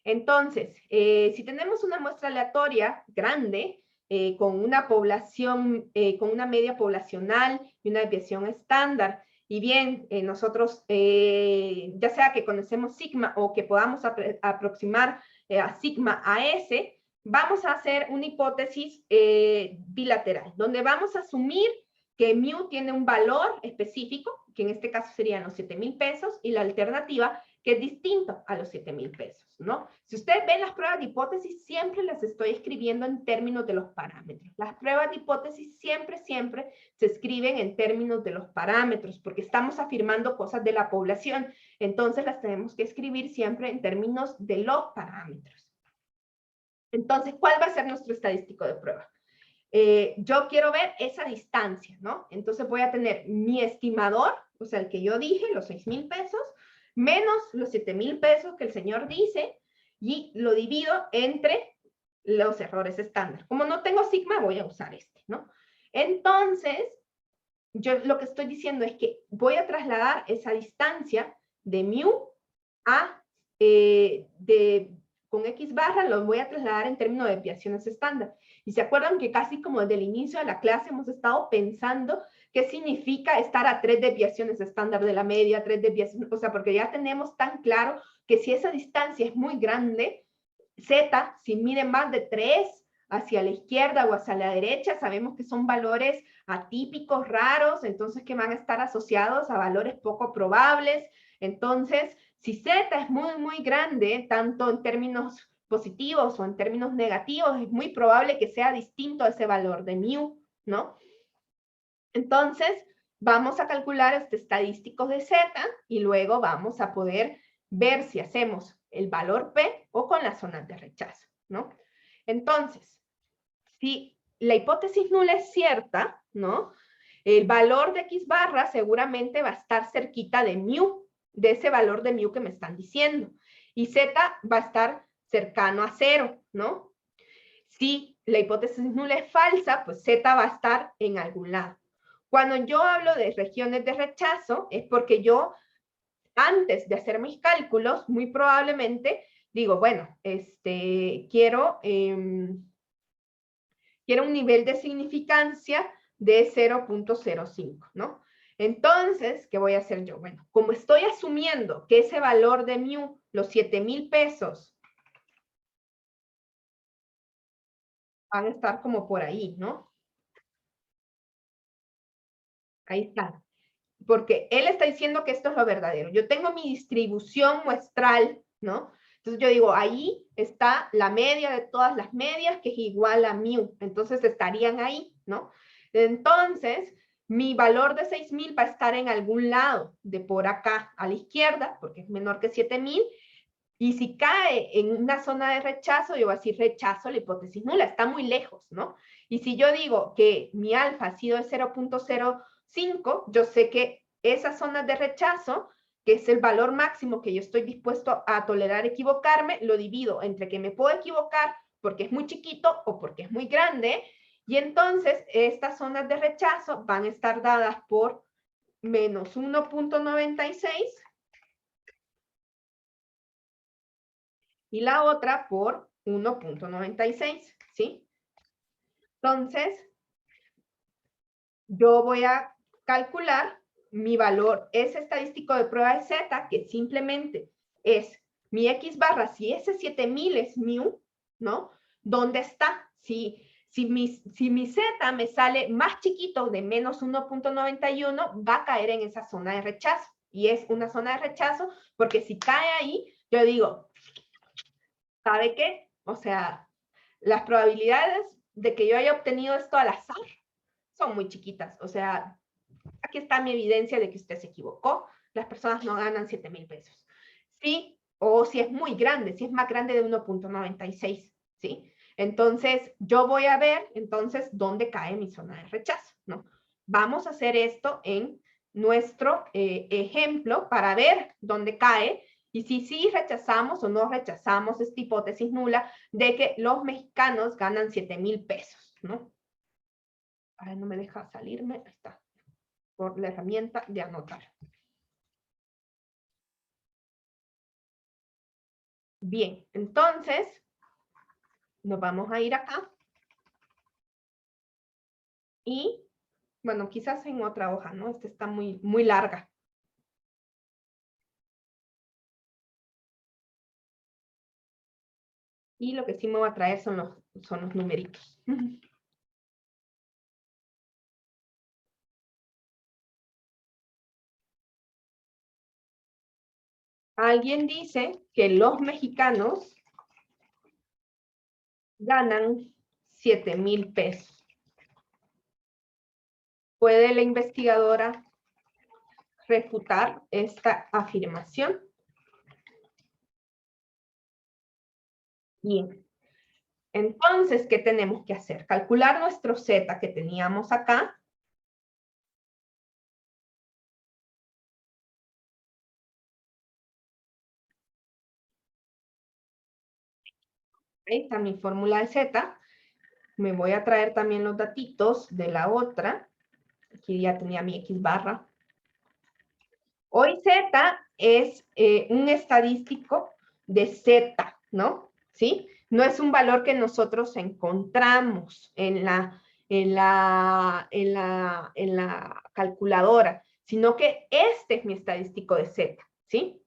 Entonces, si tenemos una muestra aleatoria grande, con una población, con una media poblacional y una desviación estándar, y bien, nosotros, ya sea que conocemos sigma o que podamos aproximar a sigma a S, vamos a hacer una hipótesis bilateral, donde vamos a asumir que mu tiene un valor específico, que en este caso serían los 7,000 pesos, y la alternativa que es distinto a los 7,000 pesos, ¿no? Si ustedes ven las pruebas de hipótesis, siempre las estoy escribiendo en términos de los parámetros. Las pruebas de hipótesis siempre se escriben en términos de los parámetros, porque estamos afirmando cosas de la población, entonces las tenemos que escribir siempre en términos de los parámetros. Entonces, ¿cuál va a ser nuestro estadístico de prueba? Yo quiero ver esa distancia, ¿no? Entonces voy a tener mi estimador, o sea, el que yo dije, los 6,000 pesos, menos los 7,000 pesos que el señor dice, y lo divido entre los errores estándar. Como no tengo sigma, voy a usar este, ¿no? Entonces, yo lo que estoy diciendo es que voy a trasladar esa distancia de mu a, con X barra, lo voy a trasladar en términos de desviaciones estándar. Y se acuerdan que casi como desde el inicio de la clase hemos estado pensando qué significa estar a 3 desviaciones estándar de la media, 3 desviaciones, o sea, porque ya tenemos tan claro que si esa distancia es muy grande, Z, si mide más de 3 hacia la izquierda o hacia la derecha, sabemos que son valores atípicos, raros, entonces que van a estar asociados a valores poco probables. Entonces, si Z es muy grande, tanto en términos positivos o en términos negativos, es muy probable que sea distinto a ese valor de mu, ¿no? Entonces, vamos a calcular este estadístico de Z y luego vamos a poder ver si hacemos el valor P o con las zonas de rechazo, ¿no? Entonces, si la hipótesis nula es cierta, ¿no? El valor de X barra seguramente va a estar cerquita de mu, de ese valor de mu que me están diciendo. Y Z va a estar cercano a 0, ¿no? Si la hipótesis nula es falsa, pues Z va a estar en algún lado. Cuando yo hablo de regiones de rechazo, es porque yo, antes de hacer mis cálculos, muy probablemente digo, bueno, quiero un nivel de significancia de 0.05, ¿no? Entonces, ¿qué voy a hacer yo? Bueno, como estoy asumiendo que ese valor de mu, los 7,000 pesos, van a estar como por ahí, ¿no? Ahí está. Porque él está diciendo que esto es lo verdadero. Yo tengo mi distribución muestral, ¿no? Entonces yo digo, ahí está la media de todas las medias, que es igual a mu. Entonces estarían ahí, ¿no? Entonces, mi valor de 6,000 va a estar en algún lado, de por acá a la izquierda, porque es menor que 7,000. Y si cae en una zona de rechazo, yo voy a decir rechazo la hipótesis nula, está muy lejos, ¿no? Y si yo digo que mi alfa ha sido de 0.05, yo sé que esas zonas de rechazo, que es el valor máximo que yo estoy dispuesto a tolerar equivocarme, lo divido entre que me puedo equivocar porque es muy chiquito o porque es muy grande, Y entonces estas zonas de rechazo van a estar dadas por menos 1.96 y la otra por 1.96, ¿sí? Entonces, yo voy a calcular mi valor, ese estadístico de prueba de Z, que simplemente es mi X barra, si ese 7000 es mu, ¿no? ¿Dónde está? Si mi Z me sale más chiquito de menos 1.91, va a caer en esa zona de rechazo. Y es una zona de rechazo porque si cae ahí, yo digo, ¿sabe qué? O sea, las probabilidades de que yo haya obtenido esto al azar son muy chiquitas. O sea, aquí está mi evidencia de que usted se equivocó. Las personas no ganan 7,000 pesos. Sí, o si es muy grande, si es más grande de 1.96, ¿sí? Entonces, yo voy a ver, entonces, dónde cae mi zona de rechazo, ¿no? Vamos a hacer esto en nuestro ejemplo para ver dónde cae y si sí rechazamos o no rechazamos esta hipótesis nula de que los mexicanos ganan 7,000 pesos, ¿no? Ahora no me deja salirme, ahí está, por la herramienta de anotar. Bien, entonces, nos vamos a ir acá. Y, bueno, quizás en otra hoja, ¿no? Esta está muy, muy larga. Y lo que sí me va a traer son los numeritos. Alguien dice que los mexicanos ganan 7,000 pesos. ¿Puede la investigadora refutar esta afirmación? Bien. Entonces, ¿qué tenemos que hacer? Calcular nuestro Z que teníamos acá. Ahí está mi fórmula de Z. Me voy a traer también los datitos de la otra. Aquí ya tenía mi X barra. Hoy Z es un estadístico de Z, ¿no? ¿Sí? No es un valor que nosotros encontramos en la calculadora, sino que este es mi estadístico de Z, ¿sí?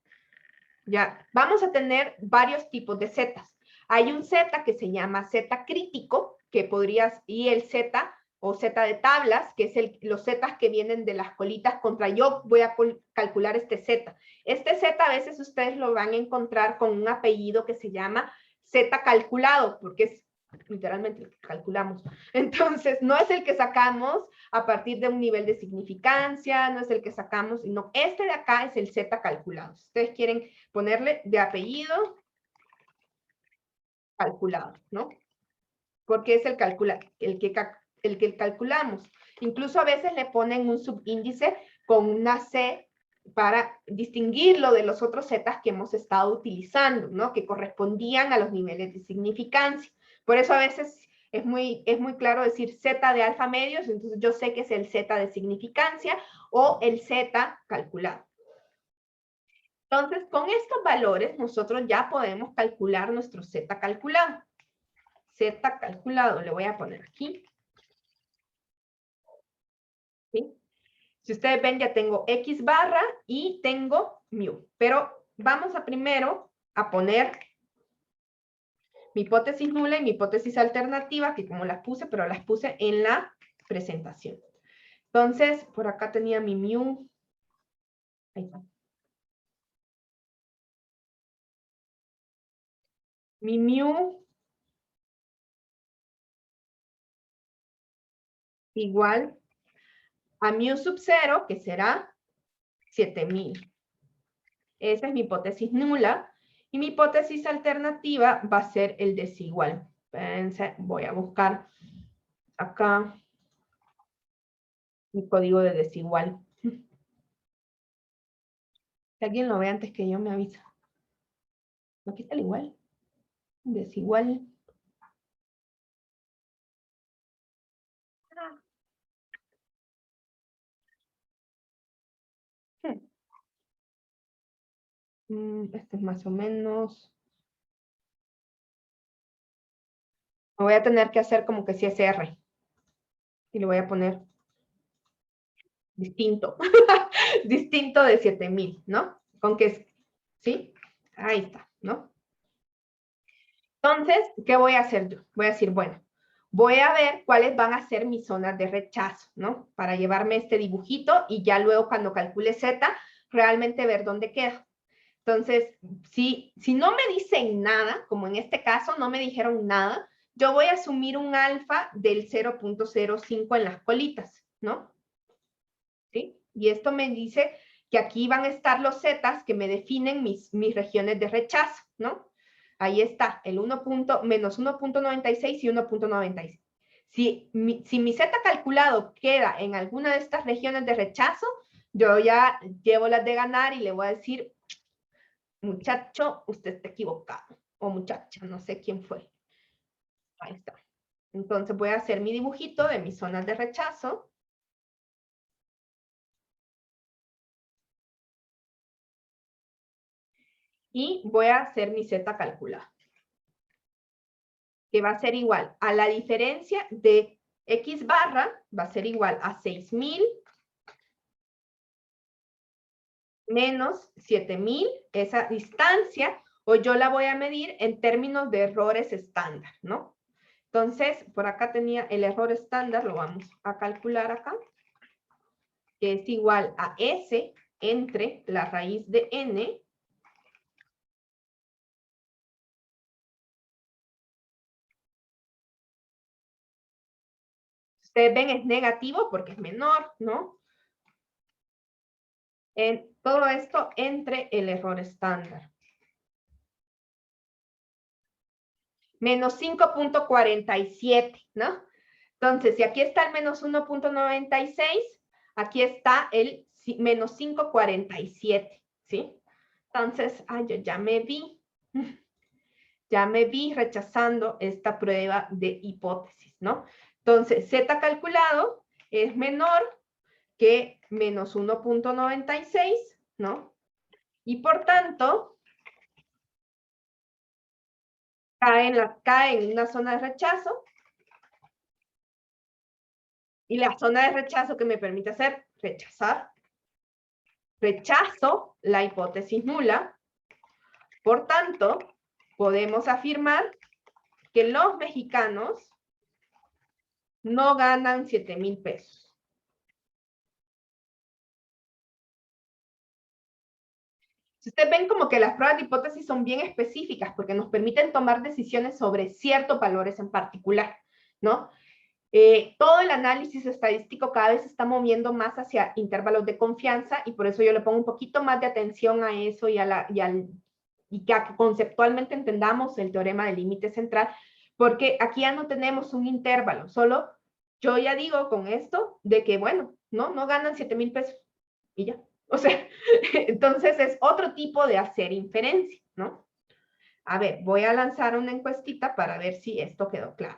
Ya, vamos a tener varios tipos de Zetas. Hay un Z que se llama Z crítico, que podrías, y el Z o Z de tablas, que es los Zetas que vienen de las colitas contra yo voy a calcular este Z. Este Z a veces ustedes lo van a encontrar con un apellido que se llama Z calculado, porque es literalmente el que calculamos. Entonces, no es el que sacamos a partir de un nivel de significancia, no es el que sacamos, sino este de acá es el Z calculado. Si ustedes quieren ponerle de apellido calculado, ¿no? Porque es el que calculamos. Incluso a veces le ponen un subíndice con una C para distinguirlo de los otros Zetas que hemos estado utilizando, ¿no? Que correspondían a los niveles de significancia. Por eso a veces es muy claro decir Z de alfa medios, entonces yo sé que es el Z de significancia o el Z calculado. Entonces, con estos valores nosotros ya podemos calcular nuestro Z calculado. Z calculado, le voy a poner aquí. ¿Sí? Si ustedes ven, ya tengo X barra y tengo mu. Pero vamos a primero a poner mi hipótesis nula y mi hipótesis alternativa, que como las puse, pero las puse en la presentación. Entonces, por acá tenía mi mu. Ahí está. Mi mu igual a mu sub 0, que será 7,000. Esa es mi hipótesis nula. Y mi hipótesis alternativa va a ser el desigual. Espérense, voy a buscar acá mi código de desigual. Si alguien lo ve antes que yo, me avisa. Aquí está el igual. Desigual. Este es más o menos. Me voy a tener que hacer como que si es R. Y le voy a poner distinto. Distinto de 7000, ¿no? Con que, ¿sí? Ahí está, ¿no? Entonces, ¿qué voy a hacer yo? Voy a decir, bueno, voy a ver cuáles van a ser mis zonas de rechazo, ¿no? Para llevarme este dibujito y ya luego cuando calcule Z, realmente ver dónde queda. Entonces, si no me dicen nada, como en este caso no me dijeron nada, yo voy a asumir un alfa del 0.05 en las colitas, ¿no? ¿Sí? Y esto me dice que aquí van a estar los zetas que me definen mis regiones de rechazo, ¿no? Ahí está, el menos 1.96 y 1.96. Si mi z calculado queda en alguna de estas regiones de rechazo, yo ya llevo las de ganar y le voy a decir, muchacho, usted está equivocado. O muchacha, no sé quién fue. Ahí está. Entonces voy a hacer mi dibujito de mis zonas de rechazo. Y voy a hacer mi z calculada. Que va a ser igual a la diferencia de x barra, va a ser igual a 6000 menos 7000, esa distancia, o yo la voy a medir en términos de errores estándar, ¿no? Entonces, por acá tenía el error estándar, lo vamos a calcular acá, que es igual a S entre la raíz de N ustedes ven es negativo porque es menor, ¿no? En todo esto entre el error estándar. Menos 5.47, ¿no? Entonces, si aquí está el menos 1.96, aquí está el menos 5.47, ¿sí? Entonces, yo ya me vi rechazando esta prueba de hipótesis, ¿no? Entonces, Z calculado es menor que menos 1.96, ¿no? Y por tanto, cae en una zona de rechazo. Y la zona de rechazo que me permite hacer, rechazar. Rechazo la hipótesis nula. Por tanto, podemos afirmar que los mexicanos no ganan 7,000 pesos. Si ustedes ven como que las pruebas de hipótesis son bien específicas porque nos permiten tomar decisiones sobre ciertos valores en particular, ¿no? Todo el análisis estadístico cada vez se está moviendo más hacia intervalos de confianza y por eso yo le pongo un poquito más de atención a eso y que conceptualmente entendamos el teorema del límite central, porque aquí ya no tenemos un intervalo, solo yo ya digo con esto de que, bueno, no ganan 7,000 pesos y ya. O sea, entonces es otro tipo de hacer inferencia, ¿no? A ver, voy a lanzar una encuestita para ver si esto quedó claro.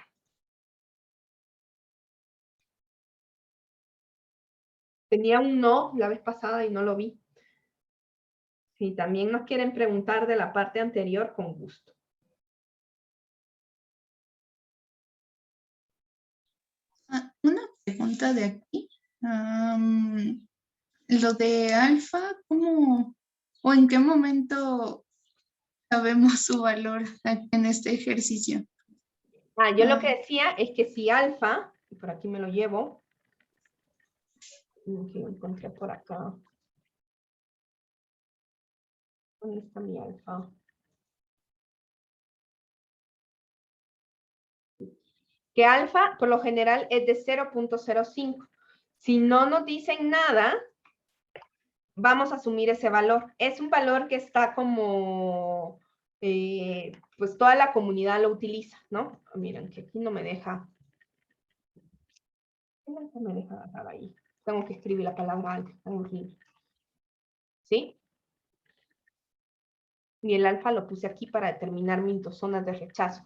Tenía un no la vez pasada y no lo vi. Si también nos quieren preguntar de la parte anterior, con gusto. Una pregunta de aquí. Lo de alfa, ¿cómo o en qué momento sabemos su valor en este ejercicio? Yo lo que decía es que si alfa, y por aquí me lo llevo, que lo encontré por acá. ¿Dónde está mi alfa? Que alfa, por lo general, es de 0.05. Si no nos dicen nada, vamos a asumir ese valor. Es un valor que está como, pues toda la comunidad lo utiliza, ¿no? Miren, que aquí no me deja. No me deja agarrar ahí. Tengo que escribir la palabra alfa, ¿sí? Y el alfa lo puse aquí para determinar mis dos zonas de rechazo.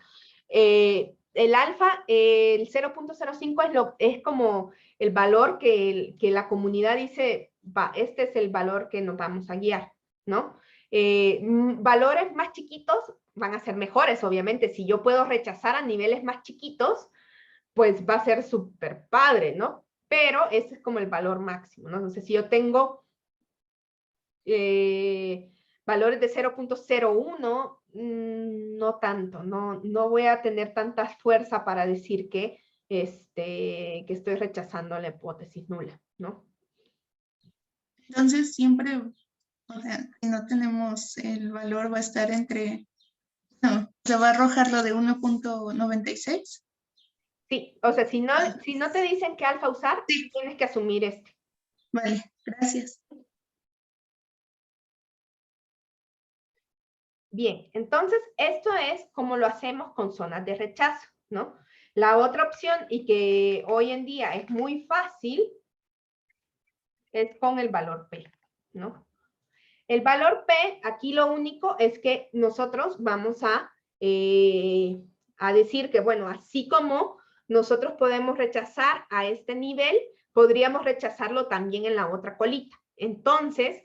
El alfa, el 0.05 es como el valor que la comunidad dice, va, este es el valor que nos vamos a guiar, ¿no? Valores más chiquitos van a ser mejores, obviamente. Si yo puedo rechazar a niveles más chiquitos, pues va a ser súper padre, ¿no? Pero ese es como el valor máximo, ¿no? Entonces, si yo tengo valores de 0.01, no tanto, no voy a tener tanta fuerza para decir que estoy rechazando la hipótesis nula, ¿no? Entonces siempre, o sea, si no tenemos el valor, va a estar entre, no, se va a arrojar lo de 1.96. Sí, o sea, si no te dicen qué alfa usar, Sí, tienes que asumir este. vale, gracias. Bien, entonces esto es como lo hacemos con zonas de rechazo, ¿no? La otra opción, y que hoy en día es muy fácil, es con el valor P, ¿no? El valor P, aquí lo único es que nosotros vamos a decir que, bueno, así como nosotros podemos rechazar a este nivel, podríamos rechazarlo también en la otra colita. Entonces,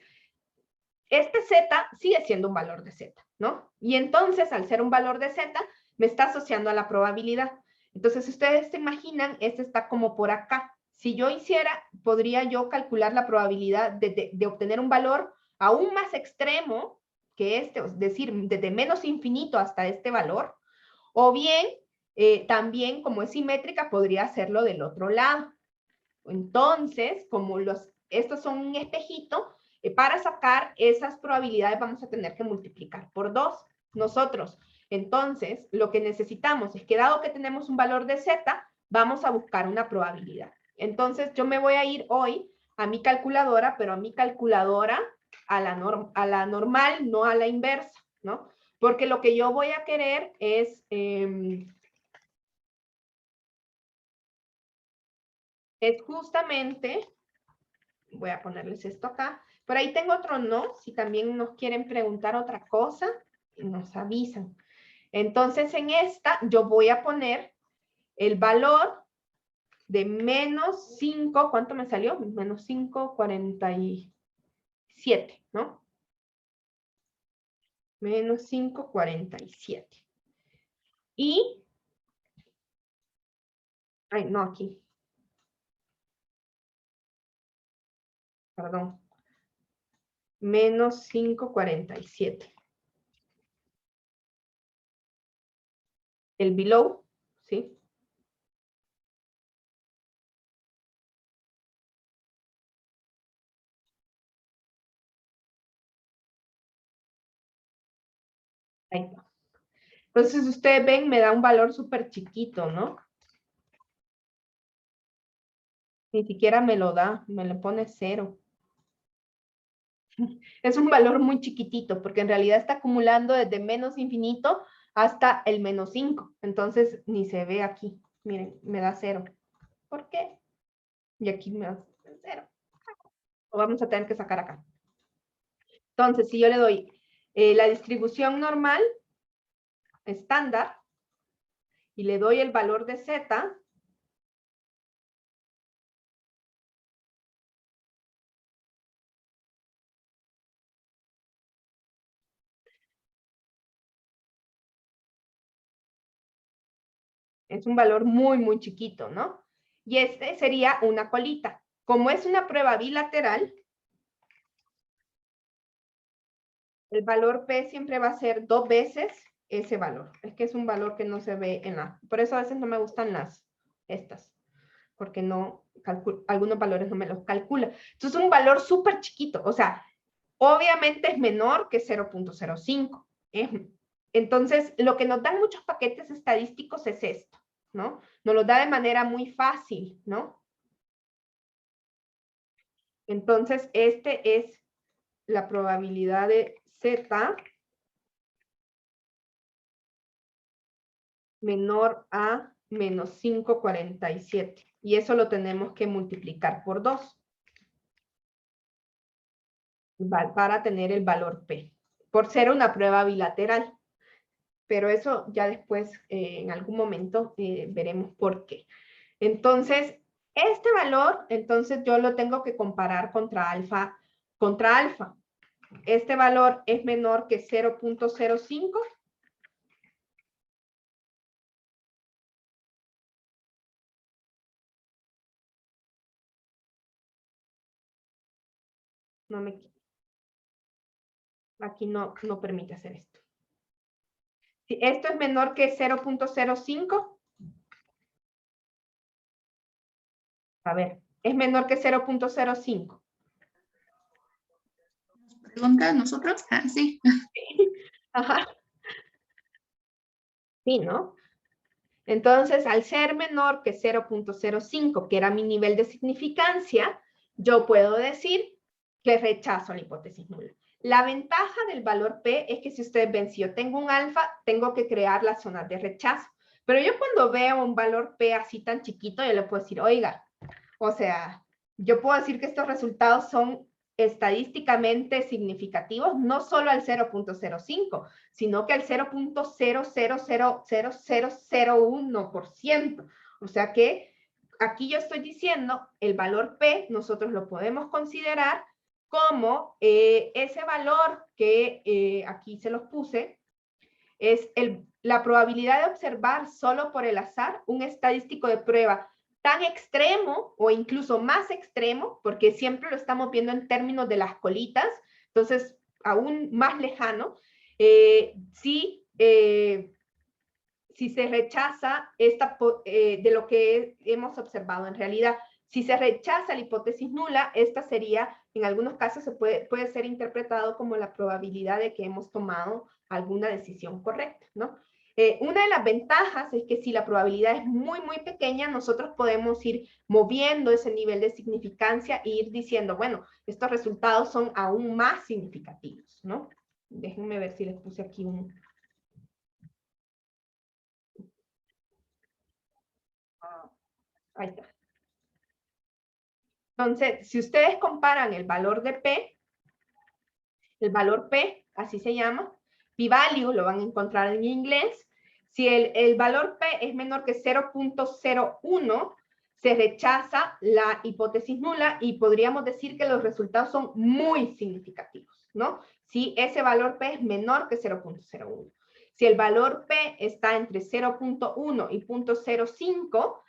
este Z sigue siendo un valor de Z, ¿no? Y entonces, al ser un valor de Z, me está asociando a la probabilidad. Entonces, si ustedes se imaginan, este está como por acá. Si yo hiciera, podría yo calcular la probabilidad de obtener un valor aún más extremo que este, es decir, desde menos infinito hasta este valor, o bien, también como es simétrica, podría hacerlo del otro lado. Entonces, como estos son un espejito, para sacar esas probabilidades vamos a tener que multiplicar por 2. Nosotros, entonces, lo que necesitamos es que dado que tenemos un valor de Z, vamos a buscar una probabilidad. Entonces, yo me voy a ir hoy a mi calculadora, pero a mi calculadora a la normal, no a la inversa, ¿no? Porque lo que yo voy a querer es justamente, voy a ponerles esto acá, por ahí tengo otro no, si también nos quieren preguntar otra cosa, nos avisan. Entonces en esta yo voy a poner el valor de menos 5, ¿cuánto me salió? Menos 5,47, ¿no? Menos 5,47. Y, ay, no, aquí. Perdón. Menos 5,47. El below, ¿sí? Ahí está. Entonces, ustedes ven, me da un valor súper chiquito, ¿no? Ni siquiera me lo da, me le pone 0. Es un valor muy chiquitito, porque en realidad está acumulando desde menos infinito hasta el menos 5. Entonces, ni se ve aquí. Miren, me da 0. ¿Por qué? Y aquí me da 0. Lo vamos a tener que sacar acá. Entonces, si yo le doy la distribución normal, estándar, y le doy el valor de Z, es un valor muy, muy chiquito, ¿no? Y este sería una colita. Como es una prueba bilateral, el valor P siempre va a ser 2 veces ese valor. Es que es un valor que no se ve en la... Por eso a veces no me gustan estas, porque no algunos valores no me los calcula. Entonces, un valor súper chiquito, o sea, obviamente es menor que 0.05. Entonces, lo que nos dan muchos paquetes estadísticos es esto, ¿no? Nos lo da de manera muy fácil, ¿no? Entonces, este es la probabilidad de Z menor a menos 5,47. Y eso lo tenemos que multiplicar por 2 para tener el valor P, por ser una prueba bilateral. Pero eso ya después, en algún momento, veremos por qué. Entonces, este valor, entonces yo lo tengo que comparar contra alfa, este valor es menor que 0.05. No me... Aquí no permite hacer esto. Si esto es menor que 0.05, a ver, es menor que 0.05. ¿Pregunta a nosotros? Ah, sí. Ajá. Sí, ¿no? Entonces, al ser menor que 0.05, que era mi nivel de significancia, yo puedo decir que rechazo la hipótesis nula. La ventaja del valor P es que si ustedes ven, si yo tengo un alfa, tengo que crear las zonas de rechazo. Pero yo cuando veo un valor P así tan chiquito, yo le puedo decir, oiga, o sea, yo puedo decir que estos resultados son estadísticamente significativos, no solo al 0.05, sino que al 0.0000001%. O sea que aquí yo estoy diciendo, el valor P, nosotros lo podemos considerar como ese valor que aquí se los puse, es la probabilidad de observar solo por el azar un estadístico de prueba tan extremo o incluso más extremo, porque siempre lo estamos viendo en términos de las colitas, entonces aún más lejano, si se rechaza de lo que hemos observado en realidad. Si se rechaza la hipótesis nula, esta sería, en algunos casos, puede ser interpretado como la probabilidad de que hemos tomado alguna decisión correcta, ¿no? Una de las ventajas es que si la probabilidad es muy, muy pequeña, nosotros podemos ir moviendo ese nivel de significancia e ir diciendo, bueno, estos resultados son aún más significativos, ¿no? Déjenme ver si les puse aquí un... Ahí está. Entonces, si ustedes comparan el valor de P, el valor P, así se llama, p-value, lo van a encontrar en inglés. Si el valor P es menor que 0.01, se rechaza la hipótesis nula y podríamos decir que los resultados son muy significativos, ¿no? Si ese valor P es menor que 0.01. Si el valor P está entre 0.1 y 0.05,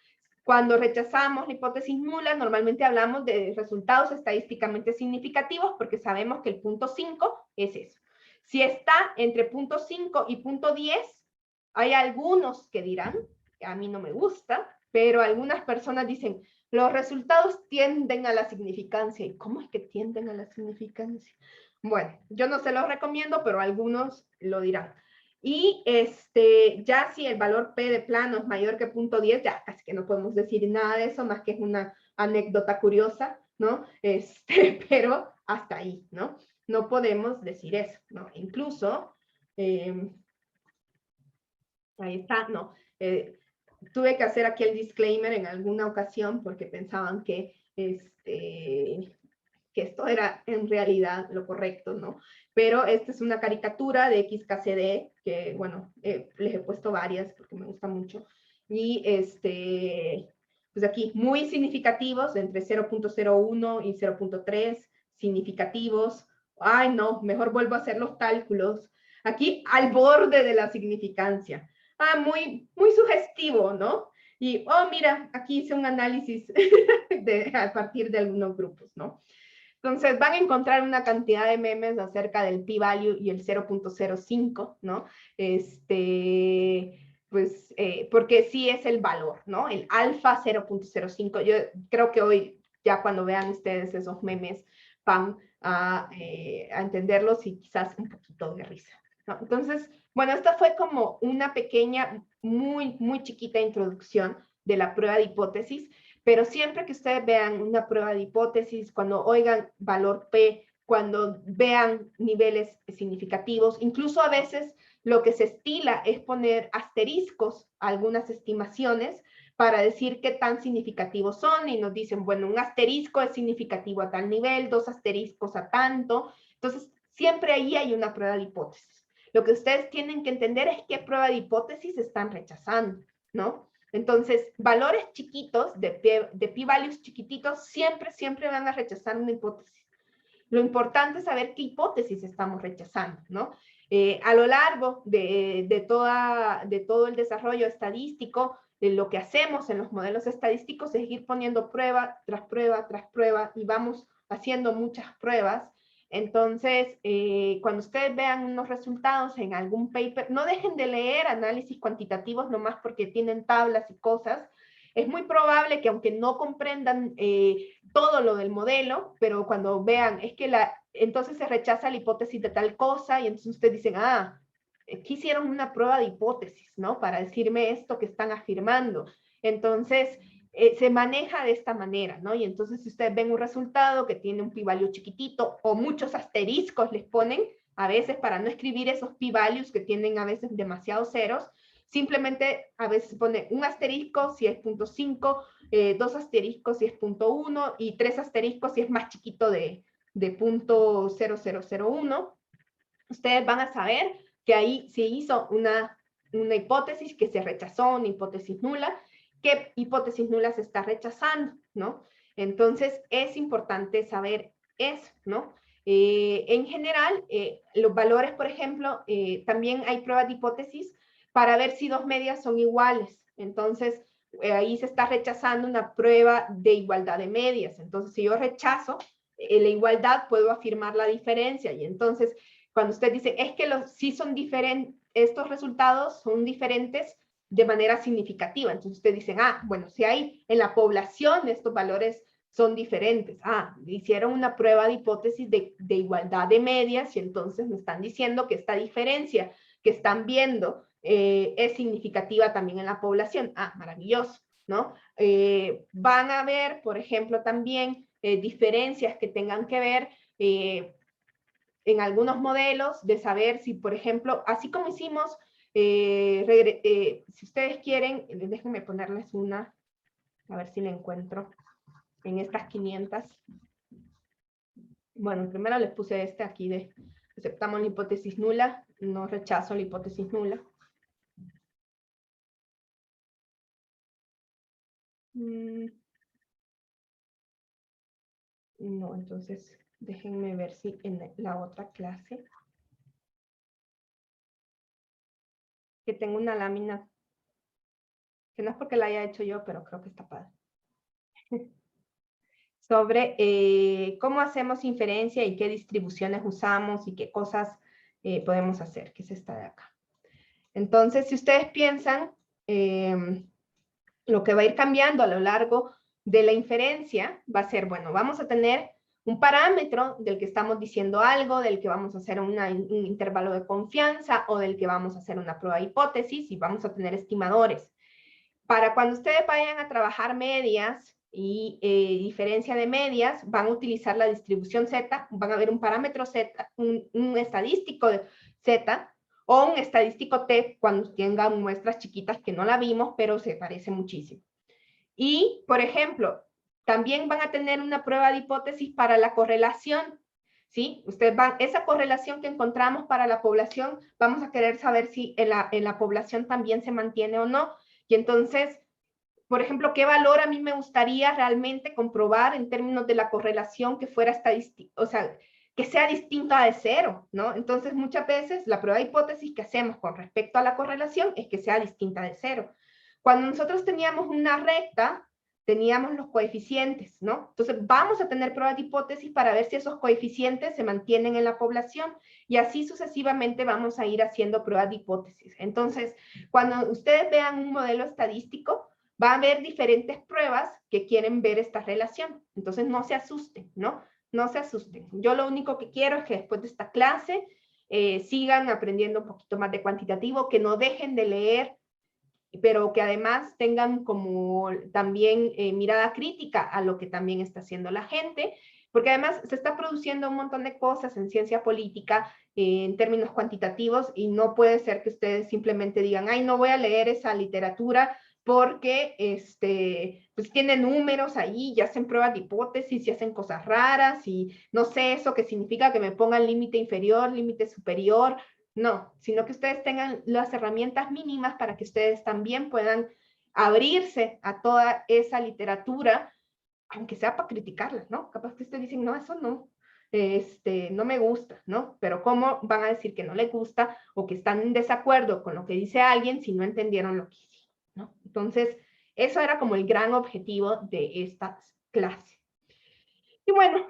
cuando rechazamos la hipótesis nula, normalmente hablamos de resultados estadísticamente significativos porque sabemos que el punto 5 es eso. Si está entre punto 5 y punto 10, hay algunos que dirán, a mí no me gusta, pero algunas personas dicen, los resultados tienden a la significancia. ¿Y cómo es que tienden a la significancia? Bueno, yo no se los recomiendo, pero algunos lo dirán. Y ya si el valor P de plano es mayor que 0.10, ya casi que no podemos decir nada de eso, más que es una anécdota curiosa, ¿no? Pero hasta ahí, ¿no? No podemos decir eso, ¿no? Incluso, ahí está, no. Tuve que hacer aquí el disclaimer en alguna ocasión porque pensaban que esto era en realidad lo correcto, ¿no? Pero esta es una caricatura de XKCD, que, bueno, les he puesto varias porque me gusta mucho, y pues aquí, muy significativos, entre 0.01 y 0.3, significativos. Ay, no, mejor vuelvo a hacer los cálculos. Aquí, al borde de la significancia. Ah, muy sugestivo, ¿no? Y, oh, mira, aquí hice un análisis a partir de algunos grupos, ¿no? Entonces van a encontrar una cantidad de memes acerca del p-value y el 0.05, ¿no? Pues, porque sí es el valor, ¿no? El alfa 0.05. Yo creo que hoy, ya cuando vean ustedes esos memes, van a entenderlos y quizás un poquito de risa, ¿no? Entonces, bueno, esta fue como una pequeña, muy chiquita introducción de la prueba de hipótesis. Pero siempre que ustedes vean una prueba de hipótesis, cuando oigan valor P, cuando vean niveles significativos, incluso a veces lo que se estila es poner asteriscos a algunas estimaciones para decir qué tan significativos son y nos dicen, bueno, un asterisco es significativo a tal nivel, 2 asteriscos a tanto. Entonces, siempre ahí hay una prueba de hipótesis. Lo que ustedes tienen que entender es qué prueba de hipótesis están rechazando, ¿no? Entonces, valores chiquitos, de p-values chiquititos, siempre van a rechazar una hipótesis. Lo importante es saber qué hipótesis estamos rechazando, ¿no? A lo largo de todo el desarrollo estadístico, lo que hacemos en los modelos estadísticos es ir poniendo prueba tras prueba tras prueba y vamos haciendo muchas pruebas. Entonces, cuando ustedes vean unos resultados en algún paper, no dejen de leer análisis cuantitativos nomás porque tienen tablas y cosas. Es muy probable que aunque no comprendan todo lo del modelo, pero cuando vean, es que entonces se rechaza la hipótesis de tal cosa y entonces ustedes dicen, aquí hicieron una prueba de hipótesis, ¿no? Para decirme esto que están afirmando. Entonces, se maneja de esta manera, ¿no? Y entonces si ustedes ven un resultado que tiene un p-value chiquitito o muchos asteriscos les ponen, a veces para no escribir esos p-values que tienen a veces demasiados ceros, simplemente a veces pone un asterisco si es 0.5, 2 asteriscos si es 0.1 y 3 asteriscos si es más chiquito de 0.0001. Ustedes van a saber que ahí se hizo una hipótesis que se rechazó, una hipótesis nula. ¿Qué hipótesis nula se está rechazando? ¿No? Entonces es importante saber eso, ¿no? En general, los valores, por ejemplo, también hay pruebas de hipótesis para ver si dos medias son iguales. Entonces, ahí se está rechazando una prueba de igualdad de medias. Entonces, si yo rechazo la igualdad, puedo afirmar la diferencia. Y entonces, cuando usted dice, es que sí son diferentes, estos resultados son diferentes de manera significativa. Entonces, usted dice, bueno, si hay en la población estos valores son diferentes. Hicieron una prueba de hipótesis de igualdad de medias y entonces me están diciendo que esta diferencia que están viendo es significativa también en la población. Maravilloso, ¿no? Van a ver, por ejemplo, también diferencias que tengan que ver en algunos modelos de saber si, por ejemplo, así como hicimos, si ustedes quieren, déjenme ponerles una, a ver si la encuentro en estas 500. Bueno, primero les puse este aquí de aceptamos la hipótesis nula, no rechazo la hipótesis nula. No, entonces déjenme ver si en la otra clase, que tengo una lámina, que no es porque la haya hecho yo, pero creo que está padre, sobre cómo hacemos inferencia y qué distribuciones usamos y qué cosas podemos hacer, que es esta de acá. Entonces, si ustedes piensan, lo que va a ir cambiando a lo largo de la inferencia va a ser, bueno, vamos a tener un parámetro del que estamos diciendo algo, del que vamos a hacer un intervalo de confianza o del que vamos a hacer una prueba de hipótesis y vamos a tener estimadores. Para cuando ustedes vayan a trabajar medias y diferencia de medias, van a utilizar la distribución Z, van a ver un parámetro Z, un estadístico de Z, o un estadístico T cuando tengan muestras chiquitas que no la vimos, pero se parece muchísimo. Y, por ejemplo, también van a tener una prueba de hipótesis para la correlación, ¿sí? Ustedes esa correlación que encontramos para la población, vamos a querer saber si en la población también se mantiene o no. Y entonces, por ejemplo, ¿qué valor a mí me gustaría realmente comprobar en términos de la correlación que fuera estadística, o sea, que sea distinta de cero, ¿no? Entonces, muchas veces la prueba de hipótesis que hacemos con respecto a la correlación es que sea distinta de cero. Cuando nosotros teníamos una recta, teníamos los coeficientes, ¿no? Entonces, vamos a tener pruebas de hipótesis para ver si esos coeficientes se mantienen en la población y así sucesivamente vamos a ir haciendo pruebas de hipótesis. Entonces, cuando ustedes vean un modelo estadístico, va a haber diferentes pruebas que quieren ver esta relación. Entonces, no se asusten, ¿no? No se asusten. Yo lo único que quiero es que después de esta clase sigan aprendiendo un poquito más de cuantitativo, que no dejen de leer, pero que además tengan como también mirada crítica a lo que también está haciendo la gente, porque además se está produciendo un montón de cosas en ciencia política en términos cuantitativos y no puede ser que ustedes simplemente digan, ay, no voy a leer esa literatura porque pues tiene números ahí y hacen pruebas de hipótesis y hacen cosas raras y no sé eso que significa que me pongan límite inferior, límite superior. No, sino que ustedes tengan las herramientas mínimas para que ustedes también puedan abrirse a toda esa literatura, aunque sea para criticarla, ¿no? Capaz que ustedes dicen, no, eso no. no me gusta, ¿no? Pero ¿cómo van a decir que no les gusta o que están en desacuerdo con lo que dice alguien si no entendieron lo que hicieron, ¿no? Entonces, eso era como el gran objetivo de esta clase. Y bueno,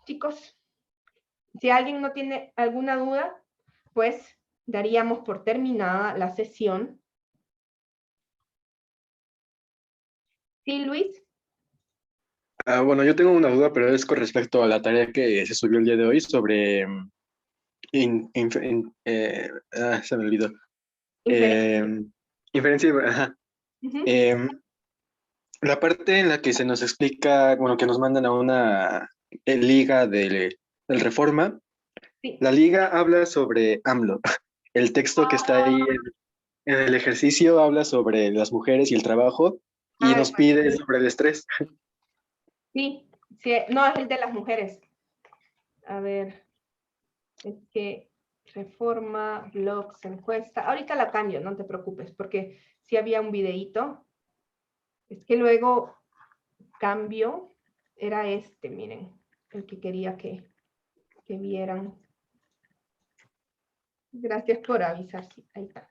chicos, si alguien no tiene alguna duda, pues daríamos por terminada la sesión. ¿Sí, Luis? Bueno, yo tengo una duda, pero es con respecto a la tarea que se subió el día de hoy sobre... se me olvidó. Inferencia. Inferencia, ajá. Em, la parte en la que se nos explica, bueno, que nos mandan a una liga del Reforma, Sí. la liga habla sobre AMLO. El texto que está ahí en el ejercicio habla sobre las mujeres y el trabajo y nos pide sobre el estrés. Sí, sí, no, es el de las mujeres. A ver, es que Reforma, blogs, encuesta. Ahorita la cambio, no te preocupes, porque sí había un videíto. Es que luego cambio, era miren, el que quería que vieran. Gracias por avisar, sí, ahí está.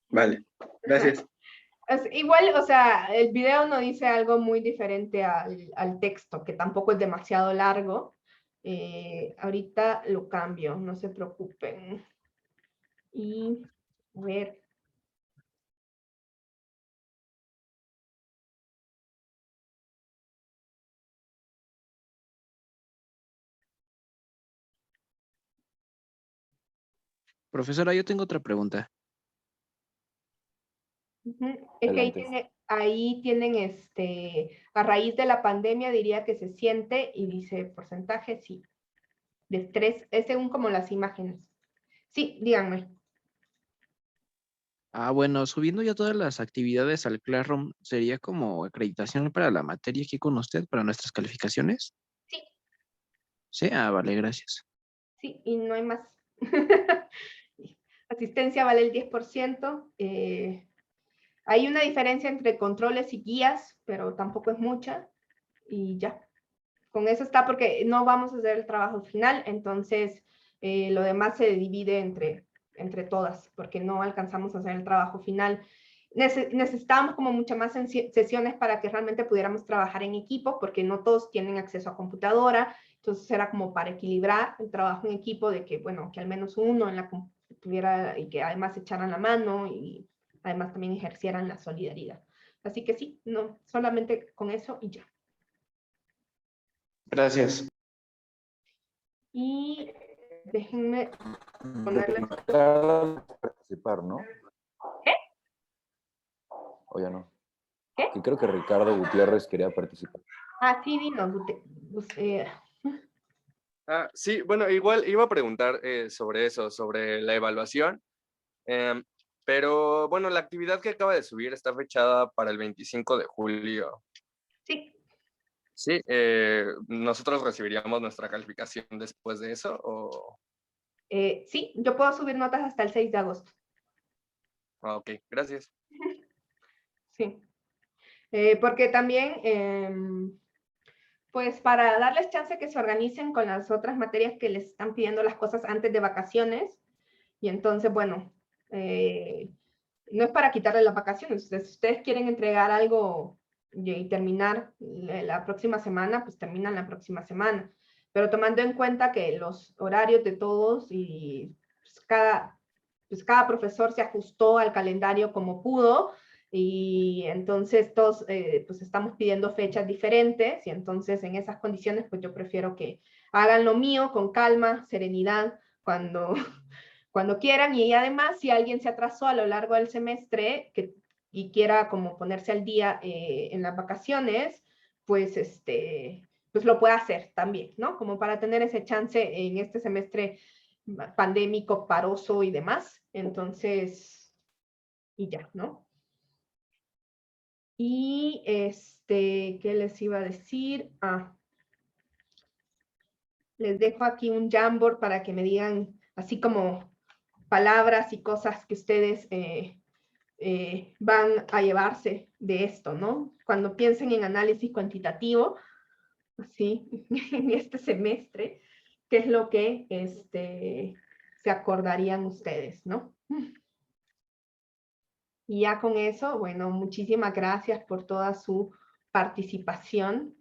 Vale, gracias. Igual, o sea, el video no dice algo muy diferente al texto, que tampoco es demasiado largo. Ahorita lo cambio, no se preocupen. Y, a ver. Profesora, yo tengo otra pregunta. Es que ahí tienen, a raíz de la pandemia diría que se siente y dice porcentaje, sí, de estrés, es según como las imágenes. Sí, díganme. Bueno, subiendo ya todas las actividades al Classroom, ¿sería como acreditación para la materia aquí con usted, para nuestras calificaciones? Sí. Sí, vale, gracias. Sí, y no hay más. Asistencia vale el 10%. Hay una diferencia entre controles y guías, pero tampoco es mucha. Y ya. Con eso está porque no vamos a hacer el trabajo final, entonces lo demás se divide entre todas, porque no alcanzamos a hacer el trabajo final. Necesitábamos como muchas más sesiones para que realmente pudiéramos trabajar en equipo, porque no todos tienen acceso a computadora, entonces era como para equilibrar el trabajo en equipo, de que, bueno, que al menos uno en la tuviera y que además echaran la mano y además también ejercieran la solidaridad. Así que sí, no, solamente con eso y ya. Gracias. Y déjenme ponerle... Participar, ¿no? ¿Qué? ¿O ya no? ¿Qué? Que creo que Ricardo Gutiérrez quería participar. Sí, dinos. Sí, bueno, igual iba a preguntar sobre eso, sobre la evaluación, pero bueno, la actividad que acaba de subir está fechada para el 25 de julio. Sí. Sí, ¿nosotros recibiríamos nuestra calificación después de eso o...? Sí, yo puedo subir notas hasta el 6 de agosto. Ok, gracias. Sí. Porque también, pues para darles chance que se organicen con las otras materias que les están pidiendo las cosas antes de vacaciones, y entonces, bueno, no es para quitarle las vacaciones. Si ustedes quieren entregar algo y terminar la próxima semana, pues terminan la próxima semana. Pero tomando en cuenta que los horarios de todos y pues cada profesor se ajustó al calendario como pudo, y entonces todos pues estamos pidiendo fechas diferentes, y entonces en esas condiciones pues yo prefiero que hagan lo mío con calma, serenidad, cuando quieran, y además si alguien se atrasó a lo largo del semestre y quiera como ponerse al día en las vacaciones, pues pues lo puede hacer también, ¿no? Como para tener ese chance en este semestre pandémico, paroso y demás. Entonces, y ya, ¿no? Y ¿qué les iba a decir? Les dejo aquí un Jamboard para que me digan así como palabras y cosas que ustedes van a llevarse de esto, ¿no? Cuando piensen en análisis cuantitativo, ¿sí? En este semestre, qué es lo que se acordarían ustedes, ¿no? Y ya con eso, bueno, muchísimas gracias por toda su participación.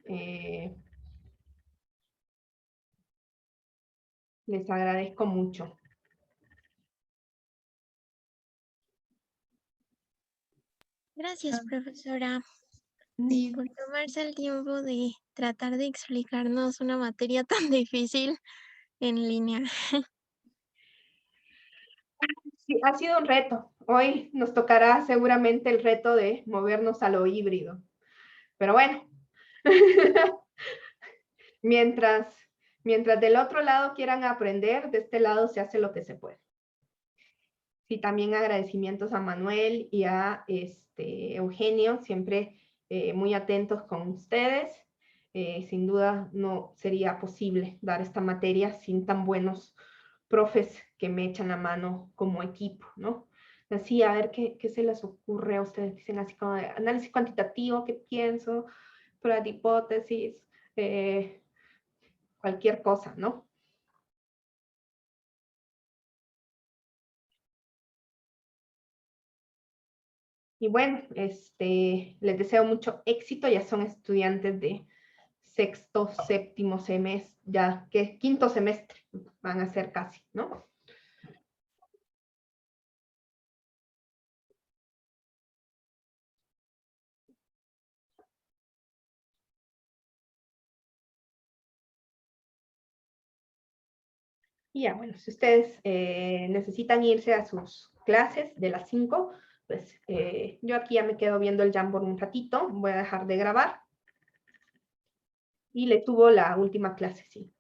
Les agradezco mucho. Gracias, profesora, Sí, por tomarse el tiempo de tratar de explicarnos una materia tan difícil en línea. Sí, ha sido un reto. Hoy nos tocará seguramente el reto de movernos a lo híbrido. Pero bueno, mientras del otro lado quieran aprender, de este lado se hace lo que se puede. Sí, también agradecimientos a Manuel y a Eugenio, siempre muy atentos con ustedes. Sin duda no sería posible dar esta materia sin tan buenos profes que me echan la mano como equipo, ¿no? Así, a ver qué se les ocurre a ustedes. Dicen así como de análisis cuantitativo, ¿qué pienso? Prueba de hipótesis, cualquier cosa, ¿no? Y bueno, les deseo mucho éxito, ya son estudiantes de sexto, séptimo semestre, ya que quinto semestre van a ser casi, ¿no? Y ya, bueno, si ustedes necesitan irse a sus clases de las 5, pues yo aquí ya me quedo viendo el Jamboard un ratito, voy a dejar de grabar. Y le tuvo la última clase, sí.